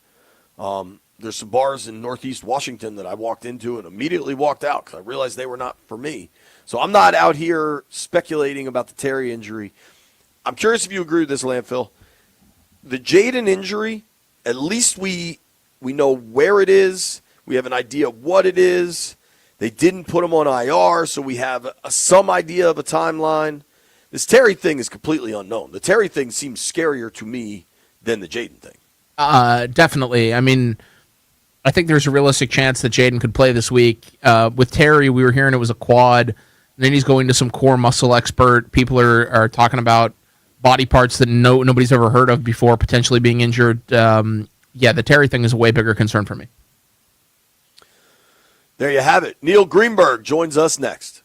There's some bars in Northeast Washington that I walked into and immediately walked out because I realized they were not for me. So I'm not out here speculating about the Terry injury. I'm curious if you agree with this, Landfill. The Jaden injury, at least we know where it is. We have an idea what it is. They didn't put him on IR, so we have some idea of a timeline. This Terry thing is completely unknown. The Terry thing seems scarier to me than the Jaden thing. Definitely. I mean, I think there's a realistic chance that Jaden could play this week. With Terry, we were hearing it was a quad. Then he's going to some core muscle expert. People are talking about body parts that nobody's ever heard of before potentially being injured. The Terry thing is a way bigger concern for me. There you have it. Neil Greenberg joins us next.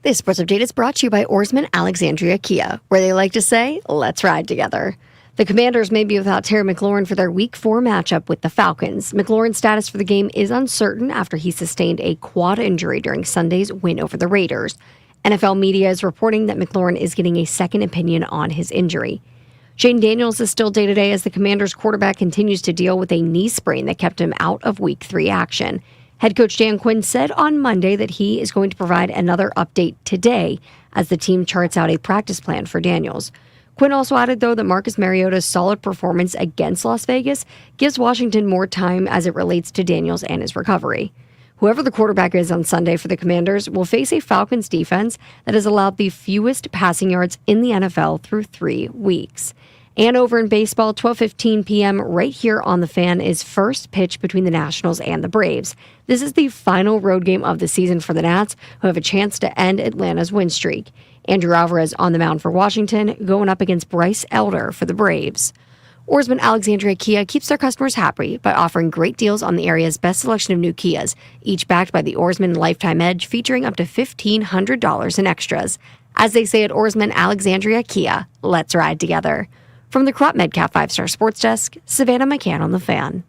This sports update is brought to you by Orsman Alexandria Kia, where they like to say, let's ride together. The Commanders may be without Terry McLaurin for their Week 4 matchup with the Falcons. McLaurin's status for the game is uncertain after he sustained a quad injury during Sunday's win over the Raiders. NFL media is reporting that McLaurin is getting a second opinion on his injury. Jaden Daniels is still day-to-day as the Commanders' quarterback continues to deal with a knee sprain that kept him out of Week 3 action. Head coach Dan Quinn said on Monday that he is going to provide another update today as the team charts out a practice plan for Daniels. Quinn also added, though, that Marcus Mariota's solid performance against Las Vegas gives Washington more time as it relates to Daniels and his recovery. Whoever the quarterback is on Sunday for the Commanders will face a Falcons defense that has allowed the fewest passing yards in the NFL through 3 weeks. And over in baseball, 12:15 p.m. right here on The Fan is first pitch between the Nationals and the Braves. This is the final road game of the season for the Nats, who have a chance to end Atlanta's win streak. Andrew Alvarez on the mound for Washington, going up against Bryce Elder for the Braves. Orsman Alexandria Kia keeps their customers happy by offering great deals on the area's best selection of new Kias, each backed by the Orsman Lifetime Edge, featuring up to $1,500 in extras. As they say at Orsman Alexandria Kia, let's ride together. From the Crop Medcap 5-Star Sports Desk, Savannah McCann on The Fan.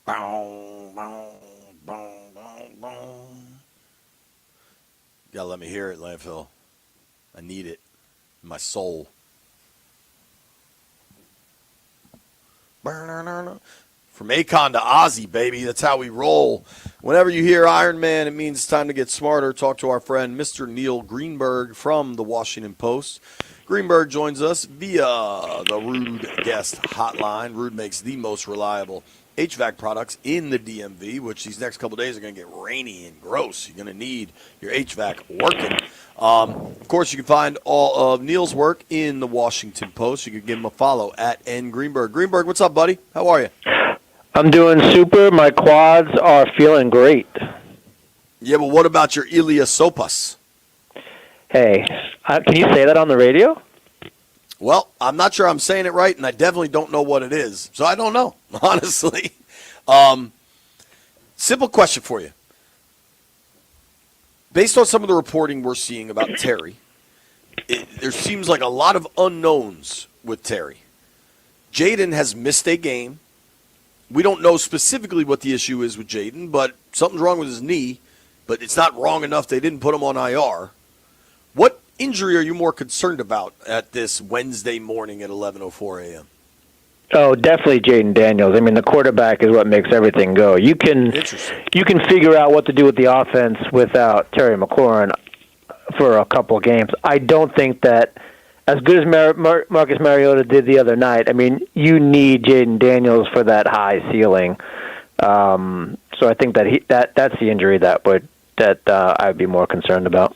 Boom, boom, boom, boom, boom. You gotta let me hear it, Landfill. I need it in my soul. From Akon to Ozzy, baby. That's how we roll. Whenever you hear Iron Man, it means it's time to get smarter. Talk to our friend, Mr. Neil Greenberg from the Washington Post. Greenberg joins us via the Rude Guest Hotline. Rude makes the most reliable HVAC products in the DMV, which these next couple of days are going to get rainy and gross. You're going to need your HVAC working. Of course, you can find all of Neil's work in the Washington Post. You can give him a follow at @ngreenberg. Greenberg, what's up, buddy? How are you? I'm doing super. My quads are feeling great. Yeah, but what about your iliopsoas? Hey, can you say that on the radio? Well, I'm not sure I'm saying it right, and I definitely don't know what it is. So I don't know, honestly. Simple question for you. Based on some of the reporting we're seeing about Terry, there seems like a lot of unknowns with Terry. Jaden has missed a game. We don't know specifically what the issue is with Jaden, but something's wrong with his knee, but it's not wrong enough they didn't put him on IR. What injury are you more concerned about at this Wednesday morning at 11:04 a.m.? Oh, definitely Jaden Daniels. I mean, the quarterback is what makes everything go. You can figure out what to do with the offense without Terry McLaurin for a couple of games. I don't think that as good as Marcus Mariota did the other night, I mean, you need Jaden Daniels for that high ceiling. So I think that that's the injury that I'd be more concerned about.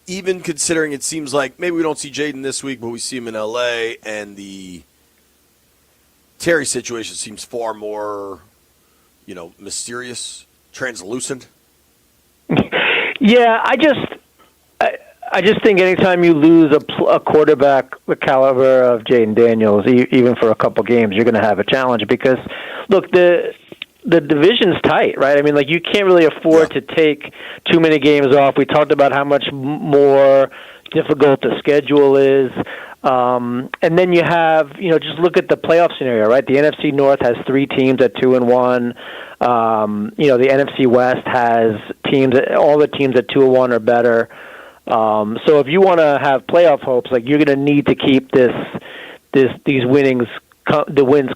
Even considering it seems like maybe we don't see Jaden this week, but we see him in L.A., and the Terry situation seems far more, mysterious, translucent. Yeah, I just think anytime you lose a quarterback the caliber of Jaden Daniels, even for a couple games, you're going to have a challenge because, look, the division's tight, right? I mean, you can't really afford to take too many games off. We talked about how much more difficult the schedule is. And then you have, just look at the playoff scenario, right? The NFC North has 3 teams at 2-1. The NFC West has all the teams at 2-1 or better. So if you want to have playoff hopes, you're going to need to keep these wins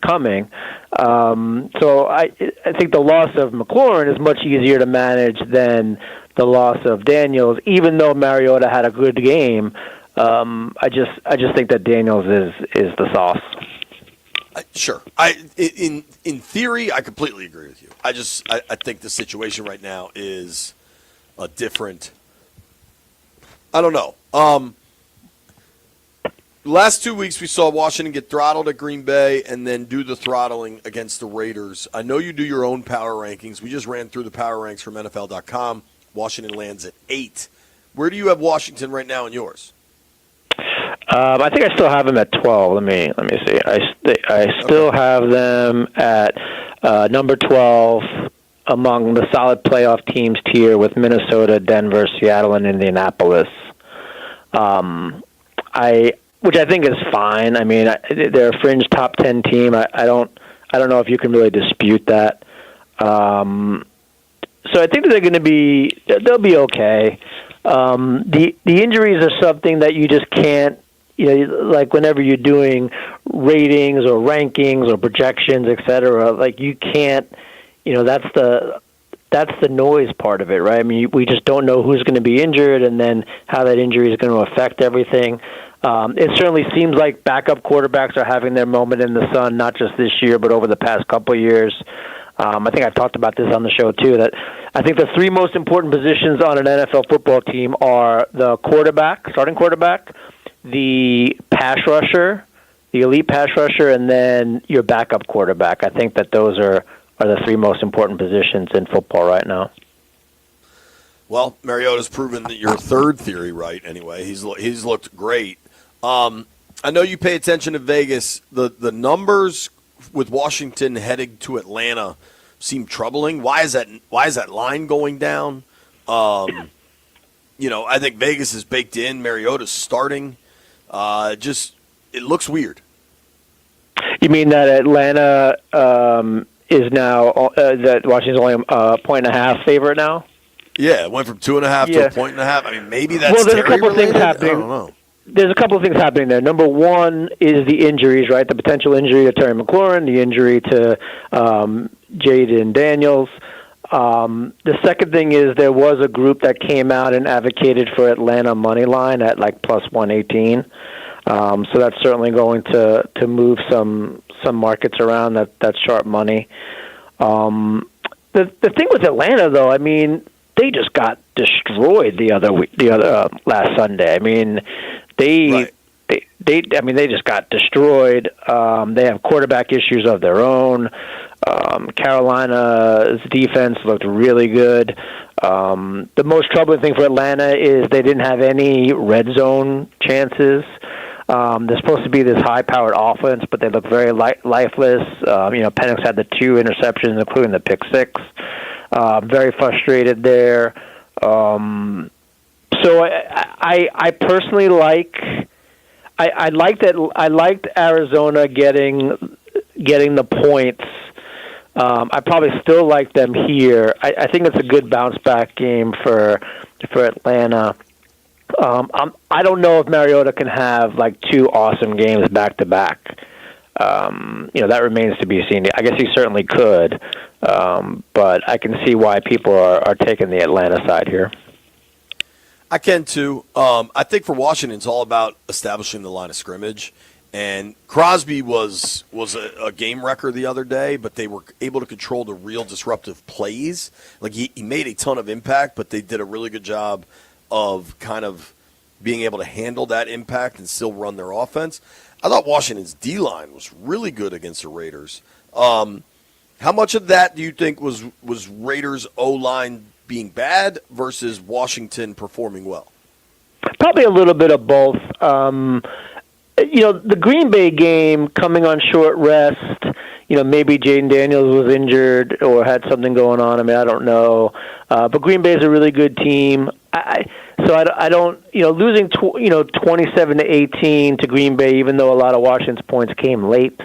coming. So I think the loss of McLaurin is much easier to manage than the loss of Daniels, even though Mariota had a good game. I just think that Daniels is the sauce. Sure. In theory, I completely agree with you. I think the situation right now is a different. I don't know. last 2 weeks we saw Washington get throttled at Green Bay and then do the throttling against the Raiders. I know you do your own power rankings. We just ran through the power ranks from NFL.com. Washington lands at 8. Where do you have Washington right now in yours? I think I still have them at 12. Let me see. I still have them at number 12 among the solid playoff teams tier with Minnesota, Denver, Seattle, and Indianapolis. Which I think is fine. I mean, they're a fringe top 10 team. I don't know if you can really dispute that. So I think that they'll be okay. The injuries are something that you just can't, like whenever you're doing ratings or rankings or projections, et cetera, like you can't, that's the noise part of it, right? I mean, we just don't know who's going to be injured and then how that injury is going to affect everything. It certainly seems like backup quarterbacks are having their moment in the sun, not just this year, but over the past couple of years. I think I've talked about this on the show, too, that I think the 3 most important positions on an NFL football team are the quarterback, starting quarterback, the pass rusher, the elite pass rusher, and then your backup quarterback. I think that those are the 3 most important positions in football right now. Well, Mariota's proven that your third theory right anyway. He's looked great. I know you pay attention to Vegas. The numbers with Washington heading to Atlanta seem troubling. Why is that line going down? I think Vegas is baked in. Mariota's starting. It looks weird. You mean that Atlanta is now that Washington's only a 1.5 favorite now? Yeah, it went from 2.5 to a 1.5. I mean, maybe that's there's a couple of things happening. I don't know. There's a couple of things happening there. Number one is the injuries, right? The potential injury to Terry McLaurin, the injury to Jaden Daniels. The second thing is there was a group that came out and advocated for Atlanta money line at like plus 118. So that's certainly going to move some markets around. That's sharp money. The thing with Atlanta, though, I mean, they just got destroyed the other last Sunday. I mean, they just got destroyed. They have quarterback issues of their own. Carolina's defense looked really good. The most troubling thing for Atlanta is they didn't have any red zone chances. They're supposed to be this high-powered offense, but they look very lifeless. Penix had the 2 interceptions, including the pick 6. Very frustrated there. So I personally I liked Arizona getting the points. I probably still like them here. I think it's a good bounce back game for Atlanta. I don't know if Mariota can have like 2 awesome games back to back. That remains to be seen. I guess he certainly could, but I can see why people are taking the Atlanta side here. I can too. I think for Washington, it's all about establishing the line of scrimmage. And Crosby was a game wrecker the other day, but they were able to control the real disruptive plays. Like he made a ton of impact, but they did a really good job of kind of being able to handle that impact and still run their offense. I thought Washington's D-line was really good against the Raiders. How much of that do you think was Raiders' O-line being bad versus Washington performing well? Probably a little bit of both. The Green Bay game coming on short rest, maybe Jaden Daniels was injured or had something going on. I mean, I don't know. But Green Bay is a really good team. I don't, losing 27-18 to Green Bay, even though a lot of Washington's points came late,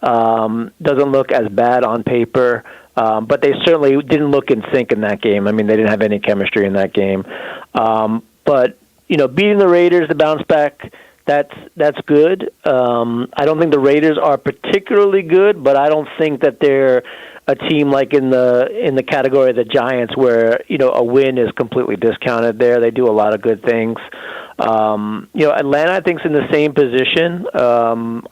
doesn't look as bad on paper. But they certainly didn't look in sync in that game. I mean, they didn't have any chemistry in that game. But beating the Raiders to bounce back, that's good. I don't think the Raiders are particularly good, but I don't think that they're a team like in the category of the Giants where a win is completely discounted there. They do a lot of good things. Atlanta I think is in the same position.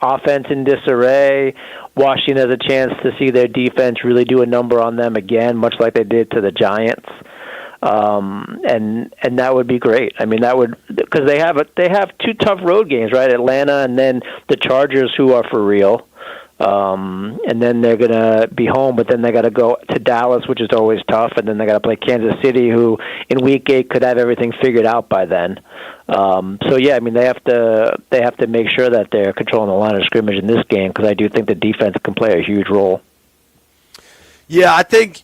Offense in disarray. Washington has a chance to see their defense really do a number on them again, much like they did to the Giants. and that would be great. I mean, that would, because they have two tough road games, right? Atlanta and then the Chargers, who are for real. And then they're going to be home, but then they got to go to Dallas, which is always tough, and then they got to play Kansas City, who in Week 8 could have everything figured out by then. So yeah, I mean, they have to make sure that they're controlling the line of scrimmage in this game, because I do think the defense can play a huge role. Yeah, I think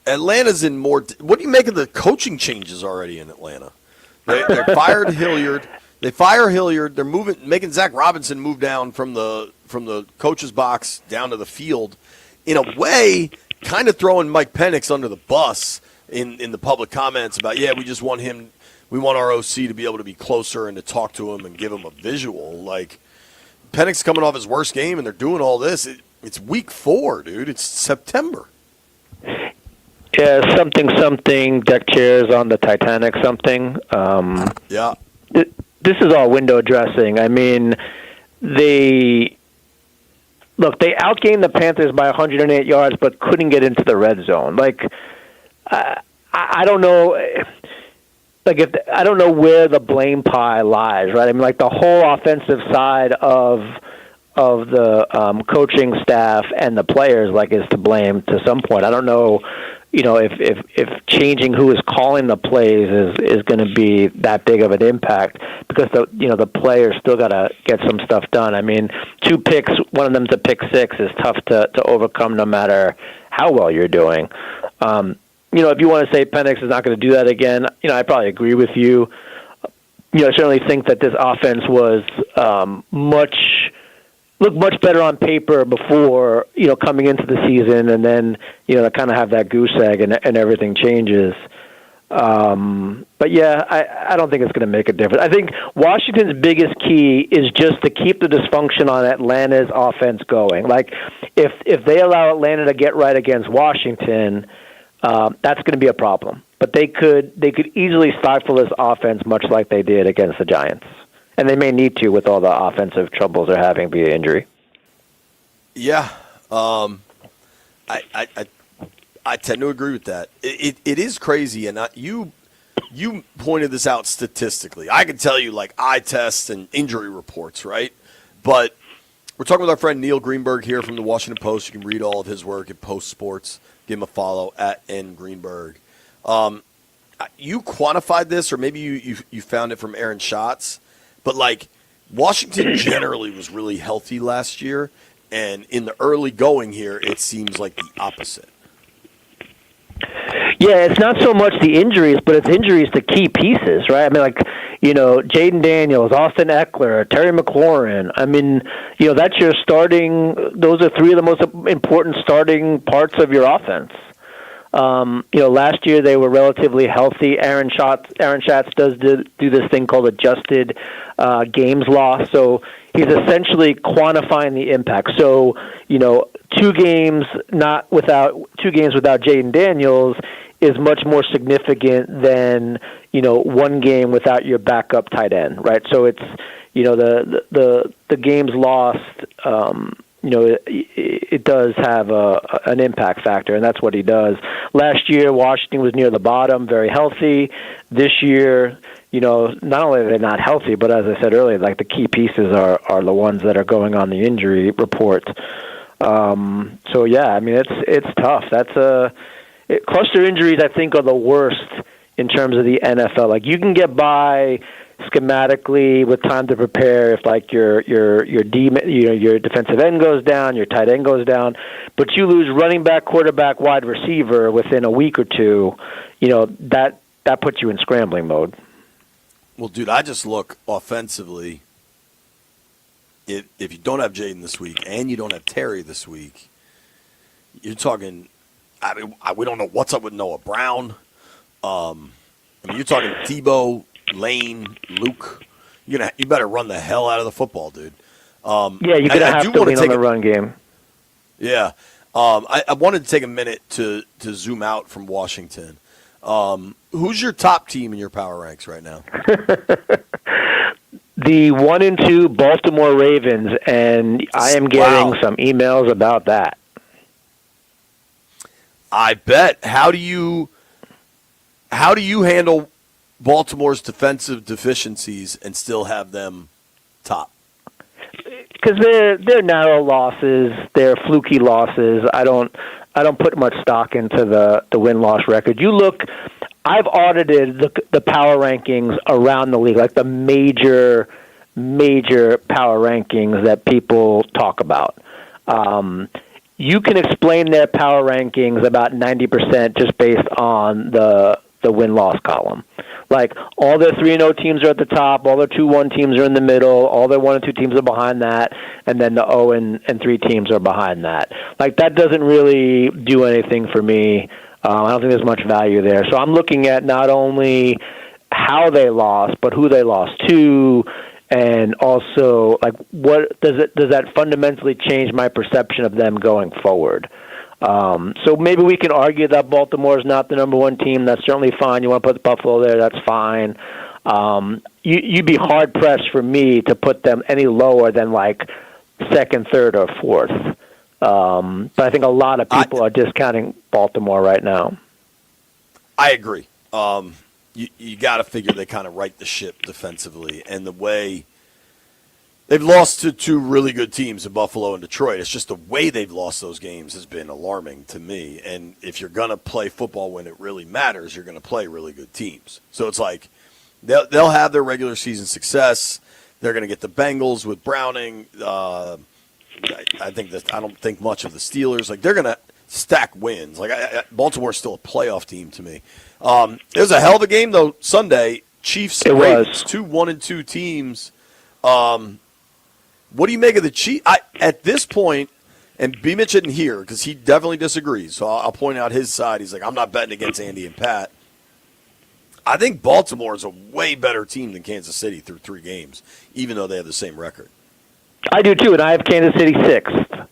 Atlanta's in more. What do you make of the coaching changes already in Atlanta? They fired Hilliard. They fire Hilliard. They're making Zach Robinson move down from the coach's box down to the field. In a way, kind of throwing Mike Penix under the bus in the public comments about, yeah, we just want him. We want our OC to be able to be closer and to talk to him and give him a visual. Like, Penix coming off his worst game, and they're doing all this. It's Week 4, dude. It's September. Yeah, something. Deck chairs on the Titanic. Something. Yeah. This is all window dressing. I mean, they outgained the Panthers by 108 yards, but couldn't get into the red zone. Like, I don't know. Like, I don't know where the blame pie lies, right? I mean, like, the whole offensive side of the coaching staff and the players, like, is to blame to some point. I don't know, if changing who is calling the plays is going to be that big of an impact, because the players still got to get some stuff done. I mean, 2 picks, one of them's a pick 6, is tough to overcome no matter how well you're doing. If you want to say Penix is not going to do that again, I probably agree with you. I certainly think that this offense was looked much better on paper before, coming into the season, and then, to kind of have that goose egg and everything changes. But yeah, I don't think it's going to make a difference. I think Washington's biggest key is just to keep the dysfunction on Atlanta's offense going. Like, if they allow Atlanta to get right against Washington, that's going to be a problem. But they could easily stifle this offense much like they did against the Giants. And they may need to with all the offensive troubles they're having via injury. Yeah. I tend to agree with that. It is crazy, and you pointed this out statistically. I can tell you, like, eye tests and injury reports, right? But we're talking with our friend Neil Greenberg here from the Washington Post. You can read all of his work at Post Sports. Give him a follow at @ngreenberg. You quantified this, or maybe you found it from Aaron Schatz, but, like, Washington generally was really healthy last year, and in the early going here, it seems like the opposite. Yeah, it's not so much the injuries, but it's injuries to key pieces, right? I mean, like, Jaden Daniels, Austin Eckler, Terry McLaurin. I mean, that's your starting. Those are 3 of the most important starting parts of your offense. Last year they were relatively healthy. Aaron Schatz does do this thing called adjusted games lost. So he's essentially quantifying the impact. So, 2 games without Jaden Daniels is much more significant than, 1 game without your backup tight end, right? So it's, the games lost, it does have an impact factor, and that's what he does. Last year, Washington was near the bottom, very healthy. This year, not only are they not healthy, but as I said earlier, like, the key pieces are the ones that are going on the injury report. So yeah, I mean, it's tough. Cluster injuries, I think, are the worst in terms of the NFL. Like, you can get by schematically with time to prepare if, like, your defensive end goes down, your tight end goes down, but you lose running back, quarterback, wide receiver within a week or two, that puts you in scrambling mode. Well, dude, I just look offensively. If you don't have Jaden this week and you don't have Terry this week, you're talking. I mean, we don't know what's up with Noah Brown. You're talking Tebow, Lane, Luke. You better run the hell out of the football, dude. Yeah, you're going to have to lean on the run game. Yeah. I wanted to take a minute to zoom out from Washington. Who's your top team in your power ranks right now? The 1-2 Baltimore Ravens, and I am getting some emails about that. I bet. How do you How do you handle Baltimore's defensive deficiencies and still have them top? Because they're narrow losses, they're fluky losses. I don't put much stock into the win-loss record. You look, I've audited the power rankings around the league, like the major power rankings that people talk about. You can explain their power rankings about 90% just based on the win-loss column. Like, all their 3-0 teams are at the top, all their 2-1 teams are in the middle, all their 1-2 teams are behind that, and then the 0-3 teams are behind that. Like, that doesn't really do anything for me. I don't think there's much value there. So I'm looking at not only how they lost, but who they lost to, and also, like, what does that fundamentally change my perception of them going forward? So maybe we can argue that Baltimore is not the number one team. That's certainly fine. You want to put Buffalo there, that's fine. You'd be hard-pressed for me to put them any lower than, like, second, third, or fourth. But I think a lot of people are discounting Baltimore right now. I agree. You got to figure they kind of right the ship defensively, and the way they've lost to two really good teams in Buffalo and Detroit. It's just the way they've lost those games has been alarming to me. And if you're going to play football when it really matters, you're going to play really good teams. So it's like they'll have their regular season success. They're going to get the Bengals with Browning. I don't think much of the Steelers. Like, they're going to stack wins. Like, Baltimore's still a playoff team to me. It was a hell of a game though Sunday. Chiefs and Ravens, 2 1-2 teams. What do you make of the Chiefs? At this point, and BMitch isn't here because he definitely disagrees, so I'll point out his side. He's like, I'm not betting against Andy and Pat. I think Baltimore is a way better team than Kansas City through 3 games, even though they have the same record. I do too, and I have Kansas City 6th.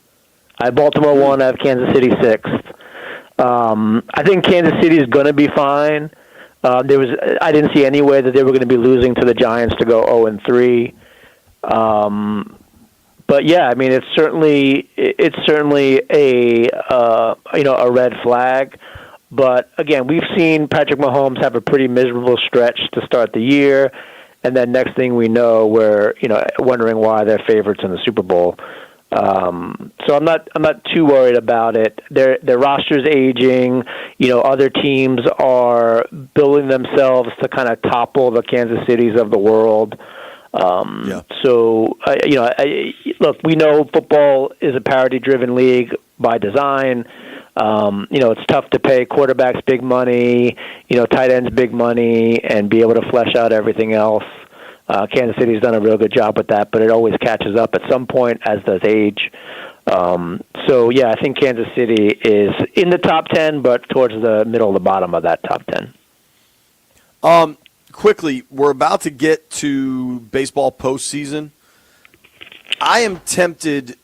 I have Baltimore 1, I have Kansas City 6th. I think Kansas City is going to be fine. I didn't see any way that they were going to be losing to the Giants to go 0-3. But yeah, I mean, it's certainly a red flag. But again, we've seen Patrick Mahomes have a pretty miserable stretch to start the year, and then next thing we know, we're wondering why they're favorites in the Super Bowl. So I'm not too worried about it. Their roster's aging. Other teams are building themselves to kind of topple the Kansas Cities of the world. So, look, we know football is a parity-driven league by design. It's tough to pay quarterbacks big money, tight ends big money, and be able to flesh out everything else. Kansas City's done a real good job with that, but it always catches up at some point, as does age. I think Kansas City is in the top 10, but towards the middle of the bottom of that top 10. Quickly, we're about to get to baseball postseason. I am tempted.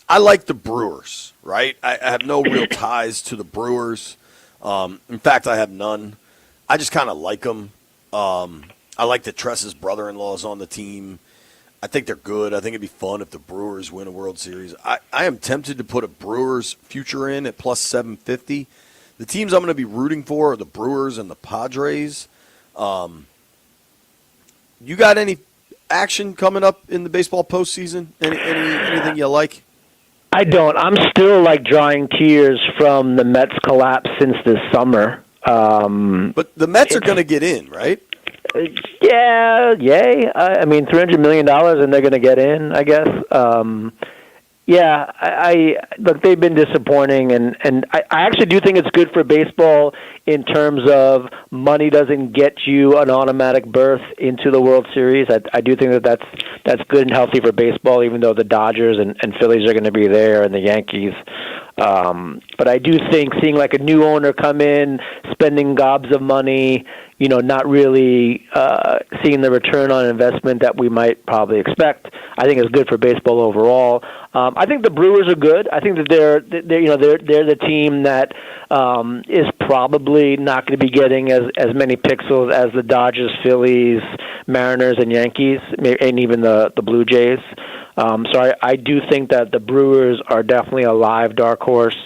I like the Brewers, right? I have no real ties to the Brewers. In fact, I have none. I just kind of like them. I like that Tress's brother-in-law is on the team. I think they're good. I think it'd be fun if the Brewers win a World Series. I am tempted to put a Brewers future in at plus 750. The teams I'm going to be rooting for are the Brewers and the Padres. You got any action coming up in the baseball postseason? Anything you like? I don't. I'm still drying tears from the Mets collapse since this summer. But the Mets are going to get in, right? Yeah, yay. I mean, $300 million and they're going to get in, I guess. Look, they've been disappointing, and I actually do think it's good for baseball in terms of money doesn't get you an automatic berth into the World Series. I do think that's good and healthy for baseball, even though the Dodgers and Phillies are going to be there and the Yankees. But I do think seeing a new owner come in, spending gobs of money, not really seeing the return on investment that we might probably expect, I think is good for baseball overall. I think the Brewers are good. I think that they're the team that is probably not going to be getting as many pixels as the Dodgers, Phillies, Mariners, and Yankees, and even the Blue Jays. So I do think that the Brewers are definitely a live dark horse.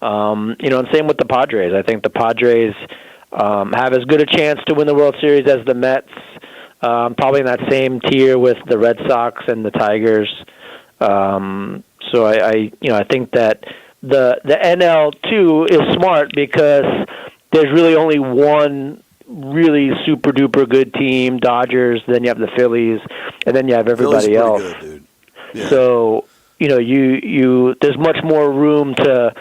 And same with the Padres. I think the Padres have as good a chance to win the World Series as the Mets. Probably in that same tier with the Red Sox and the Tigers. So I think that the NL too is smart because there's really only one really super duper good team, Dodgers. Then you have the Phillies, and then you have everybody else. Good, dude. Yeah. So you there's much more room to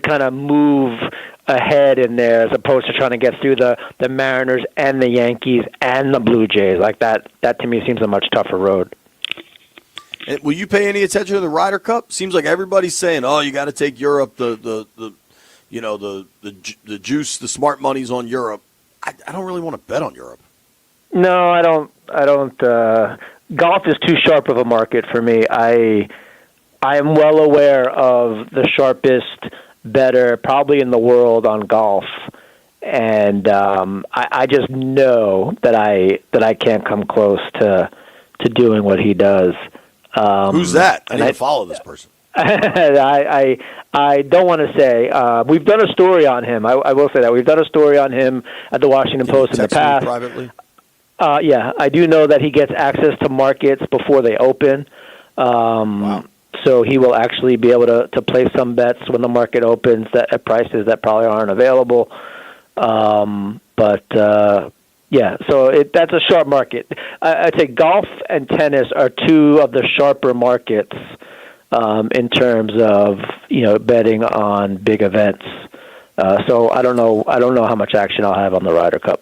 kind of move ahead in there as opposed to trying to get through the Mariners and the Yankees and the Blue Jays. Like that to me seems a much tougher road. And will you pay any attention to the Ryder Cup? Seems like everybody's saying, "Oh, you got to take Europe. The juice, the smart money's on Europe." I don't really want to bet on Europe. No, I don't. Golf is too sharp of a market for me. I am well aware of the sharpest bettor probably in the world on golf, and I just know that I can't come close to doing what he does. Who's that? I need to follow this person. I don't want to say. We've done a story on him. I will say that we've done a story on him at the Washington Post in the past. Privately? Yeah, I do know that he gets access to markets before they open. Wow. So he will actually be able to place some bets when the market opens at prices that probably aren't available. Yeah, so that's a sharp market. I'd say golf and tennis are two of the sharper markets in terms of betting on big events. So I don't know how much action I'll have on the Ryder Cup.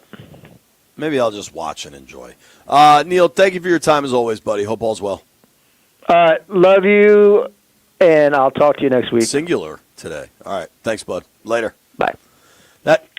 Maybe I'll just watch and enjoy. Neil, thank you for your time as always, buddy. Hope all's well. Love you, and I'll talk to you next week. Singular today. All right. Thanks, bud. Later. Bye.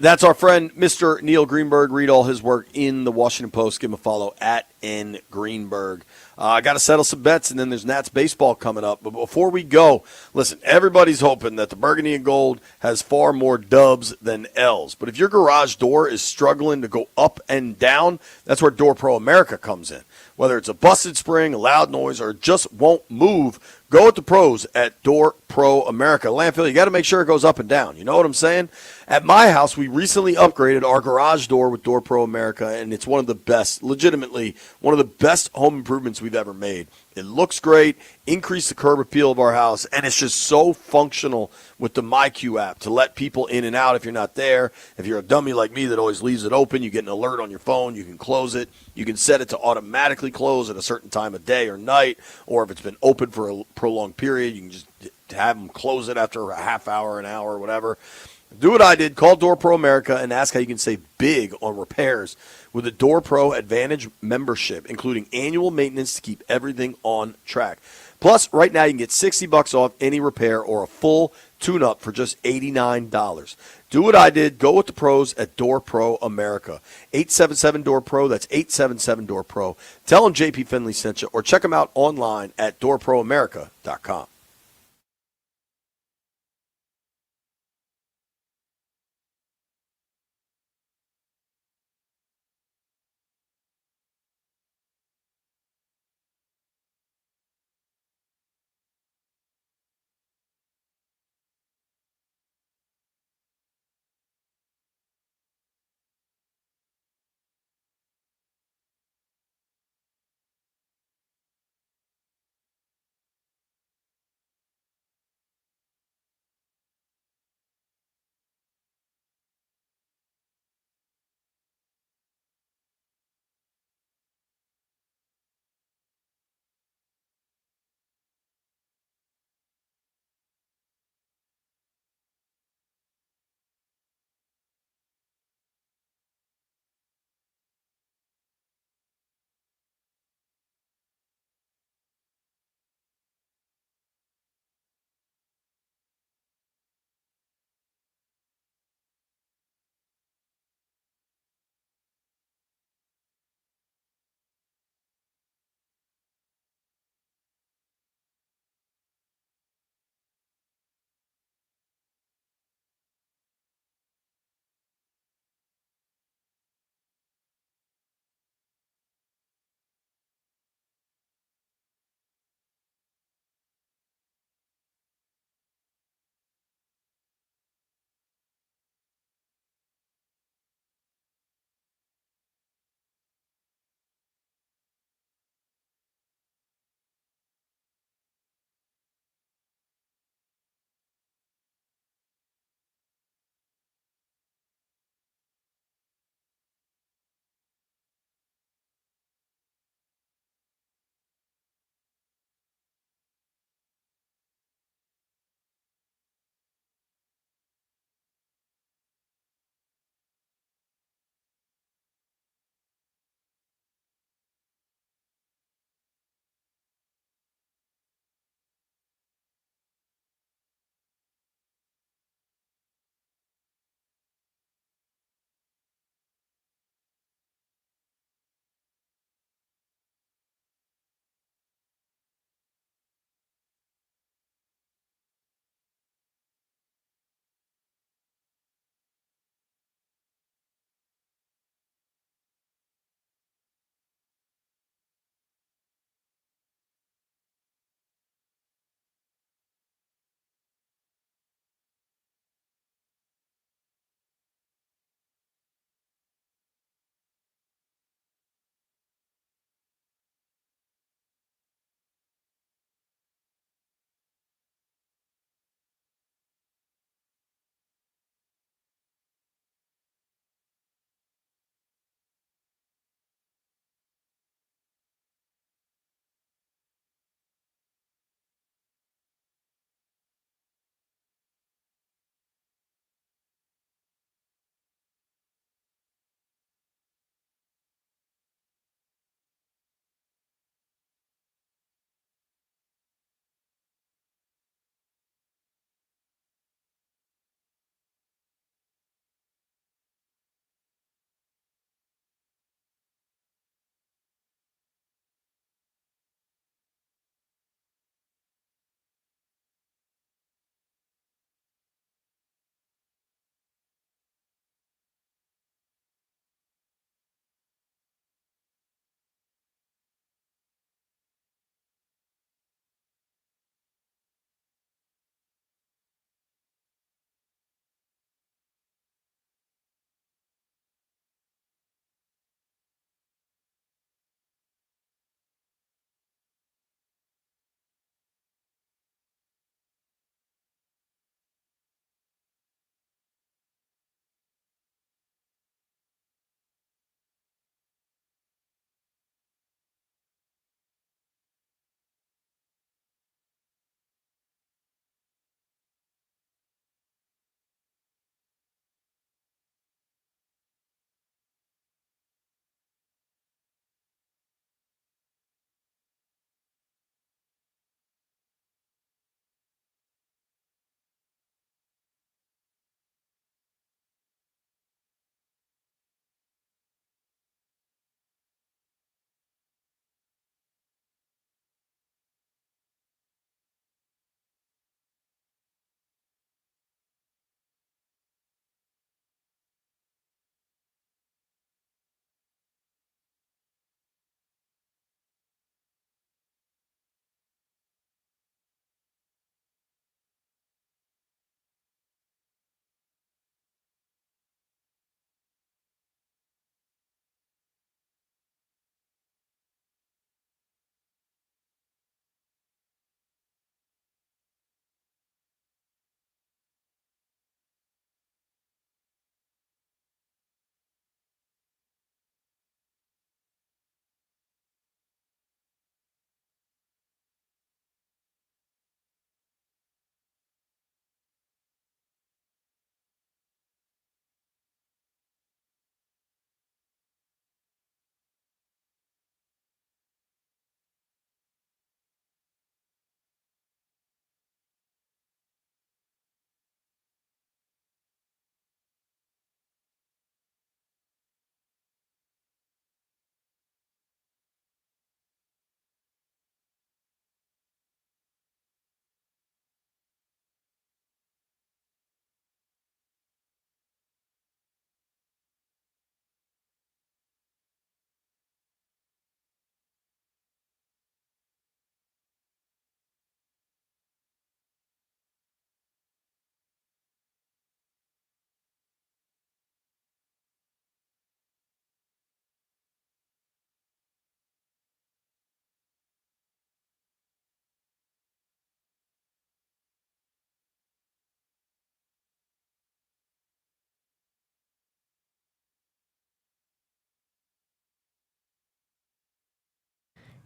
That's our friend, Mr. Neil Greenberg. Read all his work in the Washington Post. Give him a follow at @ngreenberg. I got to settle some bets, and then there's Nats baseball coming up. But before we go, listen, everybody's hoping that the Burgundy and Gold has far more dubs than L's. But if your garage door is struggling to go up and down, that's where Door Pro America comes in. Whether it's a busted spring, a loud noise, or it just won't move, go with the pros at Door Pro America. Landfill, you got to make sure it goes up and down. You know what I'm saying? At my house, we recently upgraded our garage door with Door Pro America, and it's one of the best, legitimately, one of the best home improvements we've ever made. It looks great, increased the curb appeal of our house, and it's just so functional with the MyQ app to let people in and out if you're not there. If you're a dummy like me that always leaves it open, you get an alert on your phone, you can close it. You can set it to automatically close at a certain time of day or night, or if it's been open for a prolonged period, you can just have them close it after a half hour, an hour, whatever. Do what I did. Call Door Pro America and ask how you can save big on repairs with a Door Pro Advantage membership, including annual maintenance to keep everything on track. Plus, right now you can get $60 off any repair or a full tune-up for just $89. Do what I did. Go with the pros at Door Pro America. 877-DOOR-PRO. That's 877-DOOR-PRO. Tell them JP Finlay sent you, or check them out online at doorproamerica.com.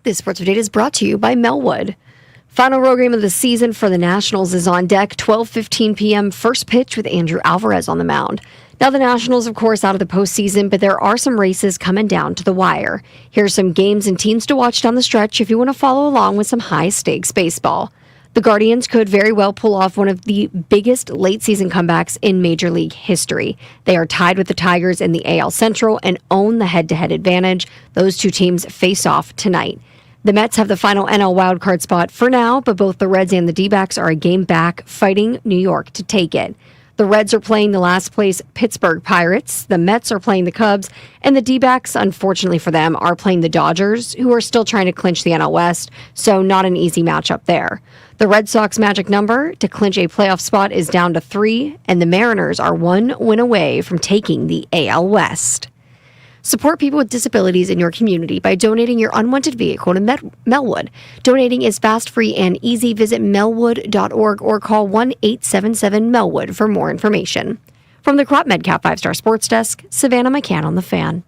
This sports update is brought to you by Melwood. Final road game of the season for the Nationals is on deck. 12:15 p.m. first pitch with Andrew Alvarez on the mound. Now the Nationals, of course, out of the postseason, but there are some races coming down to the wire. Here's some games and teams to watch down the stretch if you want to follow along with some high-stakes baseball. The Guardians could very well pull off one of the biggest late-season comebacks in Major League history. They are tied with the Tigers in the AL Central and own the head-to-head advantage. Those two teams face off tonight. The Mets have the final NL wildcard spot for now, but both the Reds and the D-backs are a game back, fighting New York to take it. The Reds are playing the last-place Pittsburgh Pirates, the Mets are playing the Cubs, and the D-backs, unfortunately for them, are playing the Dodgers, who are still trying to clinch the NL West, so not an easy matchup there. The Red Sox magic number to clinch a playoff spot is down to 3, and the Mariners are 1 win away from taking the AL West. Support people with disabilities in your community by donating your unwanted vehicle to Melwood. Donating is fast, free, and easy. Visit melwood.org or call 1-877-MELWOOD for more information. From the Crop MedCap 5-Star Sports Desk, Savannah McCann on the Fan.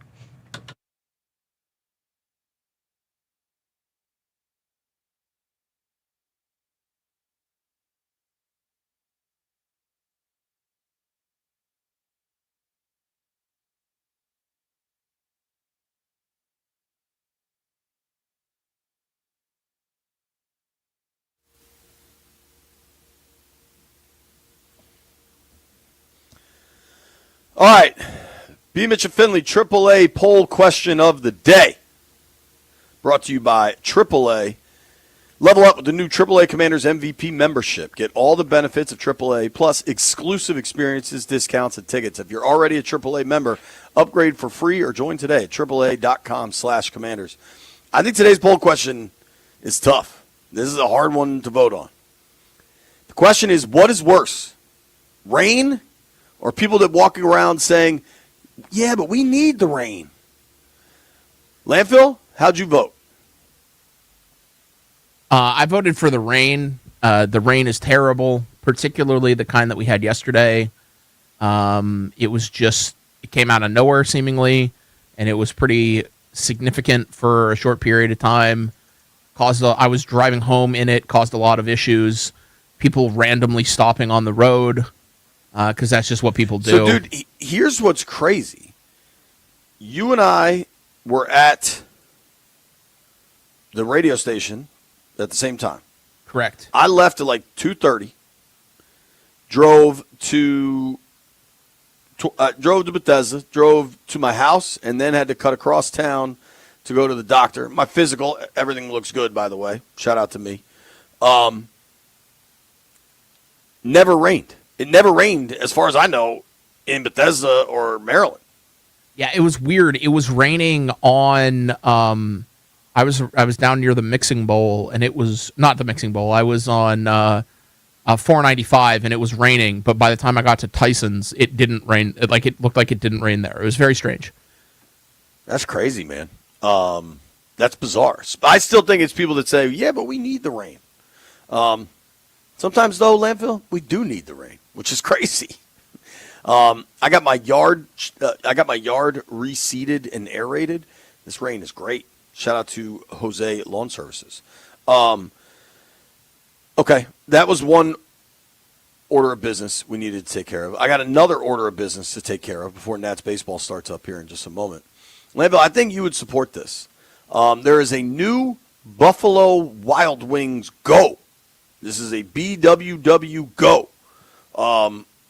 All right, BMitch Finlay, AAA poll question of the day. Brought to you by AAA. Level up with the new AAA Commanders MVP membership. Get all the benefits of AAA, plus exclusive experiences, discounts, and tickets. If you're already a AAA member, upgrade for free or join today at AAA.com/Commanders. I think today's poll question is tough. This is a hard one to vote on. The question is, what is worse, rain or people that walking around saying, yeah, but we need the rain? Landfill, how'd you vote? I voted for the rain. The rain is terrible, particularly the kind that we had yesterday. It came out of nowhere seemingly, and it was pretty significant for a short period of time. I was driving home in it, caused a lot of issues. People randomly stopping on the road. Because that's just what people do. So, dude, here's what's crazy. You and I were at the radio station at the same time. Correct. I left at like 2:30, drove to Bethesda, drove to my house, and then had to cut across town to go to the doctor. My physical, everything looks good, by the way. Shout out to me. Never rained. It never rained, as far as I know, in Bethesda or Maryland. Yeah, it was weird. It was raining on. I was down near the mixing bowl, and it was not the mixing bowl. I was on 495, and it was raining. But by the time I got to Tyson's, it didn't rain. It looked like it didn't rain there. It was very strange. That's crazy, man. That's bizarre. I still think it's people that say, "Yeah, but we need the rain." Sometimes, though, landfill, we do need the rain, which is crazy. I got my yard reseeded and aerated. This rain is great. Shout out to Jose Lawn Services. Okay, that was one order of business we needed to take care of. I got another order of business to take care of before Nats baseball starts up here in just a moment. Landfill, I think you would support this. There is a new Buffalo Wild Wings Go. This is a BWW Go,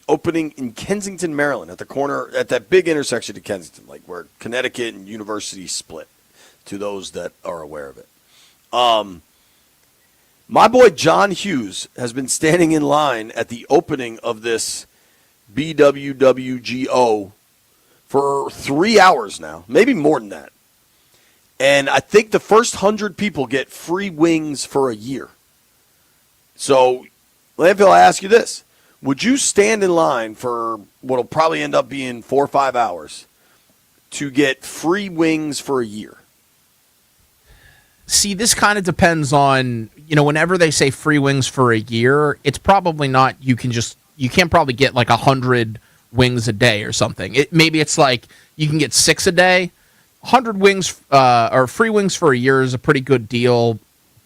opening in Kensington, Maryland, at the corner, at that big intersection of Kensington, like where Connecticut and University split, to those that are aware of it. My boy John Hughes has been standing in line at the opening of this BWWGO for 3 hours now, maybe more than that. And I think the first 100 people get free wings for a year. So, Landfill, I ask you this. Would you stand in line for what will probably end up being 4 or 5 hours to get free wings for a year? See, this kind of depends on, whenever they say free wings for a year, it's probably not, you can't probably get like 100 wings a day or something. Maybe it's like you can get 6 a day, 100 wings or free wings for a year is a pretty good deal.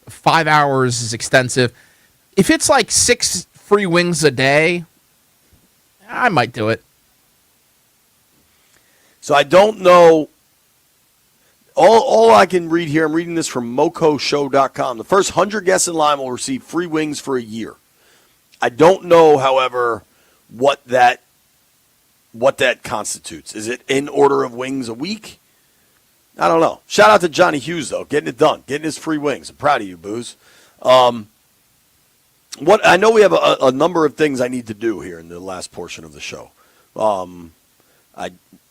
5 hours is extensive. If it's like 6 free wings a day, I might do it. So I don't know. All I can read here, I'm reading this from mocoshow.com. The first 100 guests in line will receive free wings for a year. I don't know, however, what that constitutes. Is it in order of wings a week? I don't know. Shout out to Johnny Hughes, though, getting it done, getting his free wings. I'm proud of you, Booze. What I know we have a number of things I need to do here in the last portion of the show.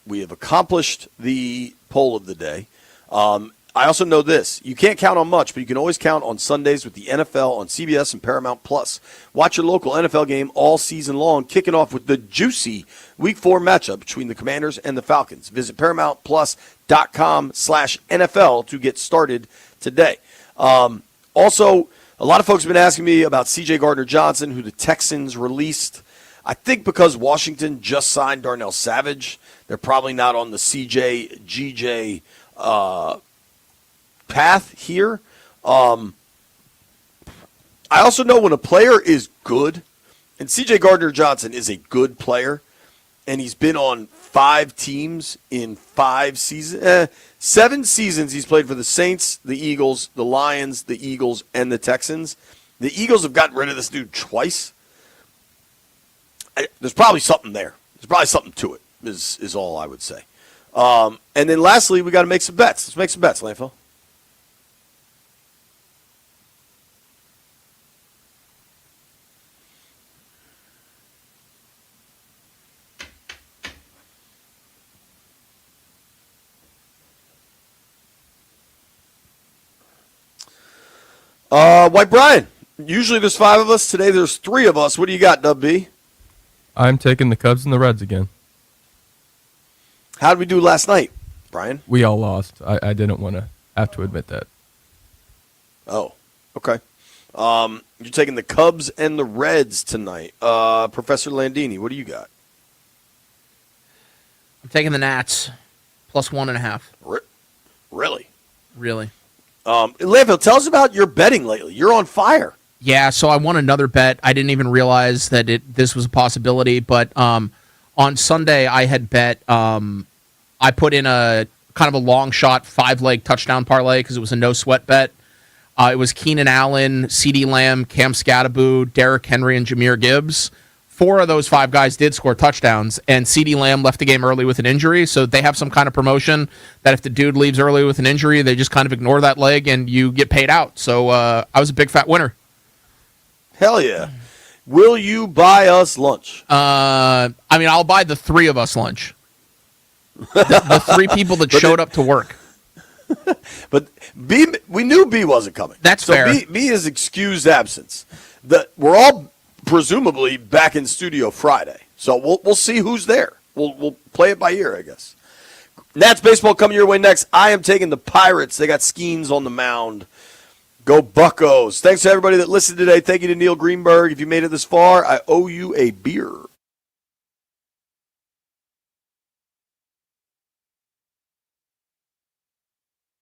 We have accomplished the poll of the day. I also know this. You can't count on much, but you can always count on Sundays with the NFL on CBS and Paramount Plus. Watch your local NFL game all season long, kicking off with the juicy Week 4 matchup between the Commanders and the Falcons. Visit ParamountPlus.com/NFL to get started today. Also, a lot of folks have been asking me about C.J. Gardner-Johnson, who the Texans released. I think because Washington just signed Darnell Savage, they're probably not on the C.J. G.J. path here. I also know when a player is good, and C.J. Gardner-Johnson is a good player, and he's been on 5 teams in 5 seasons. 7 seasons he's played for the Saints, the Eagles, the Lions, the Eagles, and the Texans. The Eagles have gotten rid of this dude twice. There's probably something there. There's probably something to it, is all I would say. And then lastly, we got to make some bets. Let's make some bets, Landfill. White Brian, usually there's 5 of us. Today there's 3 of us. What do you got, Dub B? I'm taking the Cubs and the Reds again. How did we do last night, Brian? We all lost. I didn't want to have to admit that. Oh, okay. You're taking the Cubs and the Reds tonight. Professor Landini, what do you got? I'm taking the Nats plus 1.5. Really? Really. Landfill, tell us about your betting lately. You're on fire. Yeah, so I won another bet. I didn't even realize that this was a possibility, but on Sunday I had bet. I put in a kind of a long shot 5-leg touchdown parlay because it was a no sweat bet. It was Keenan Allen, CeeDee Lamb, Cam Skattebo, Derrick Henry, and Jahmyr Gibbs. 4 of those 5 guys did score touchdowns, and CeeDee Lamb left the game early with an injury, so they have some kind of promotion that if the dude leaves early with an injury, they just kind of ignore that leg and you get paid out. So I was a big fat winner. Hell yeah. Will you buy us lunch? I'll buy the 3 of us lunch. The 3 people that showed up to work. But we knew B wasn't coming. That's fair. B is excused absence. We're all presumably back in studio Friday, so we'll see who's there. We'll play it by ear, I guess. Nats baseball coming your way next. I am taking the Pirates. They got Skeens on the mound. Go Buccos. Thanks to everybody that listened today. Thank you to Neil Greenberg. If you made it this far, I owe you a beer.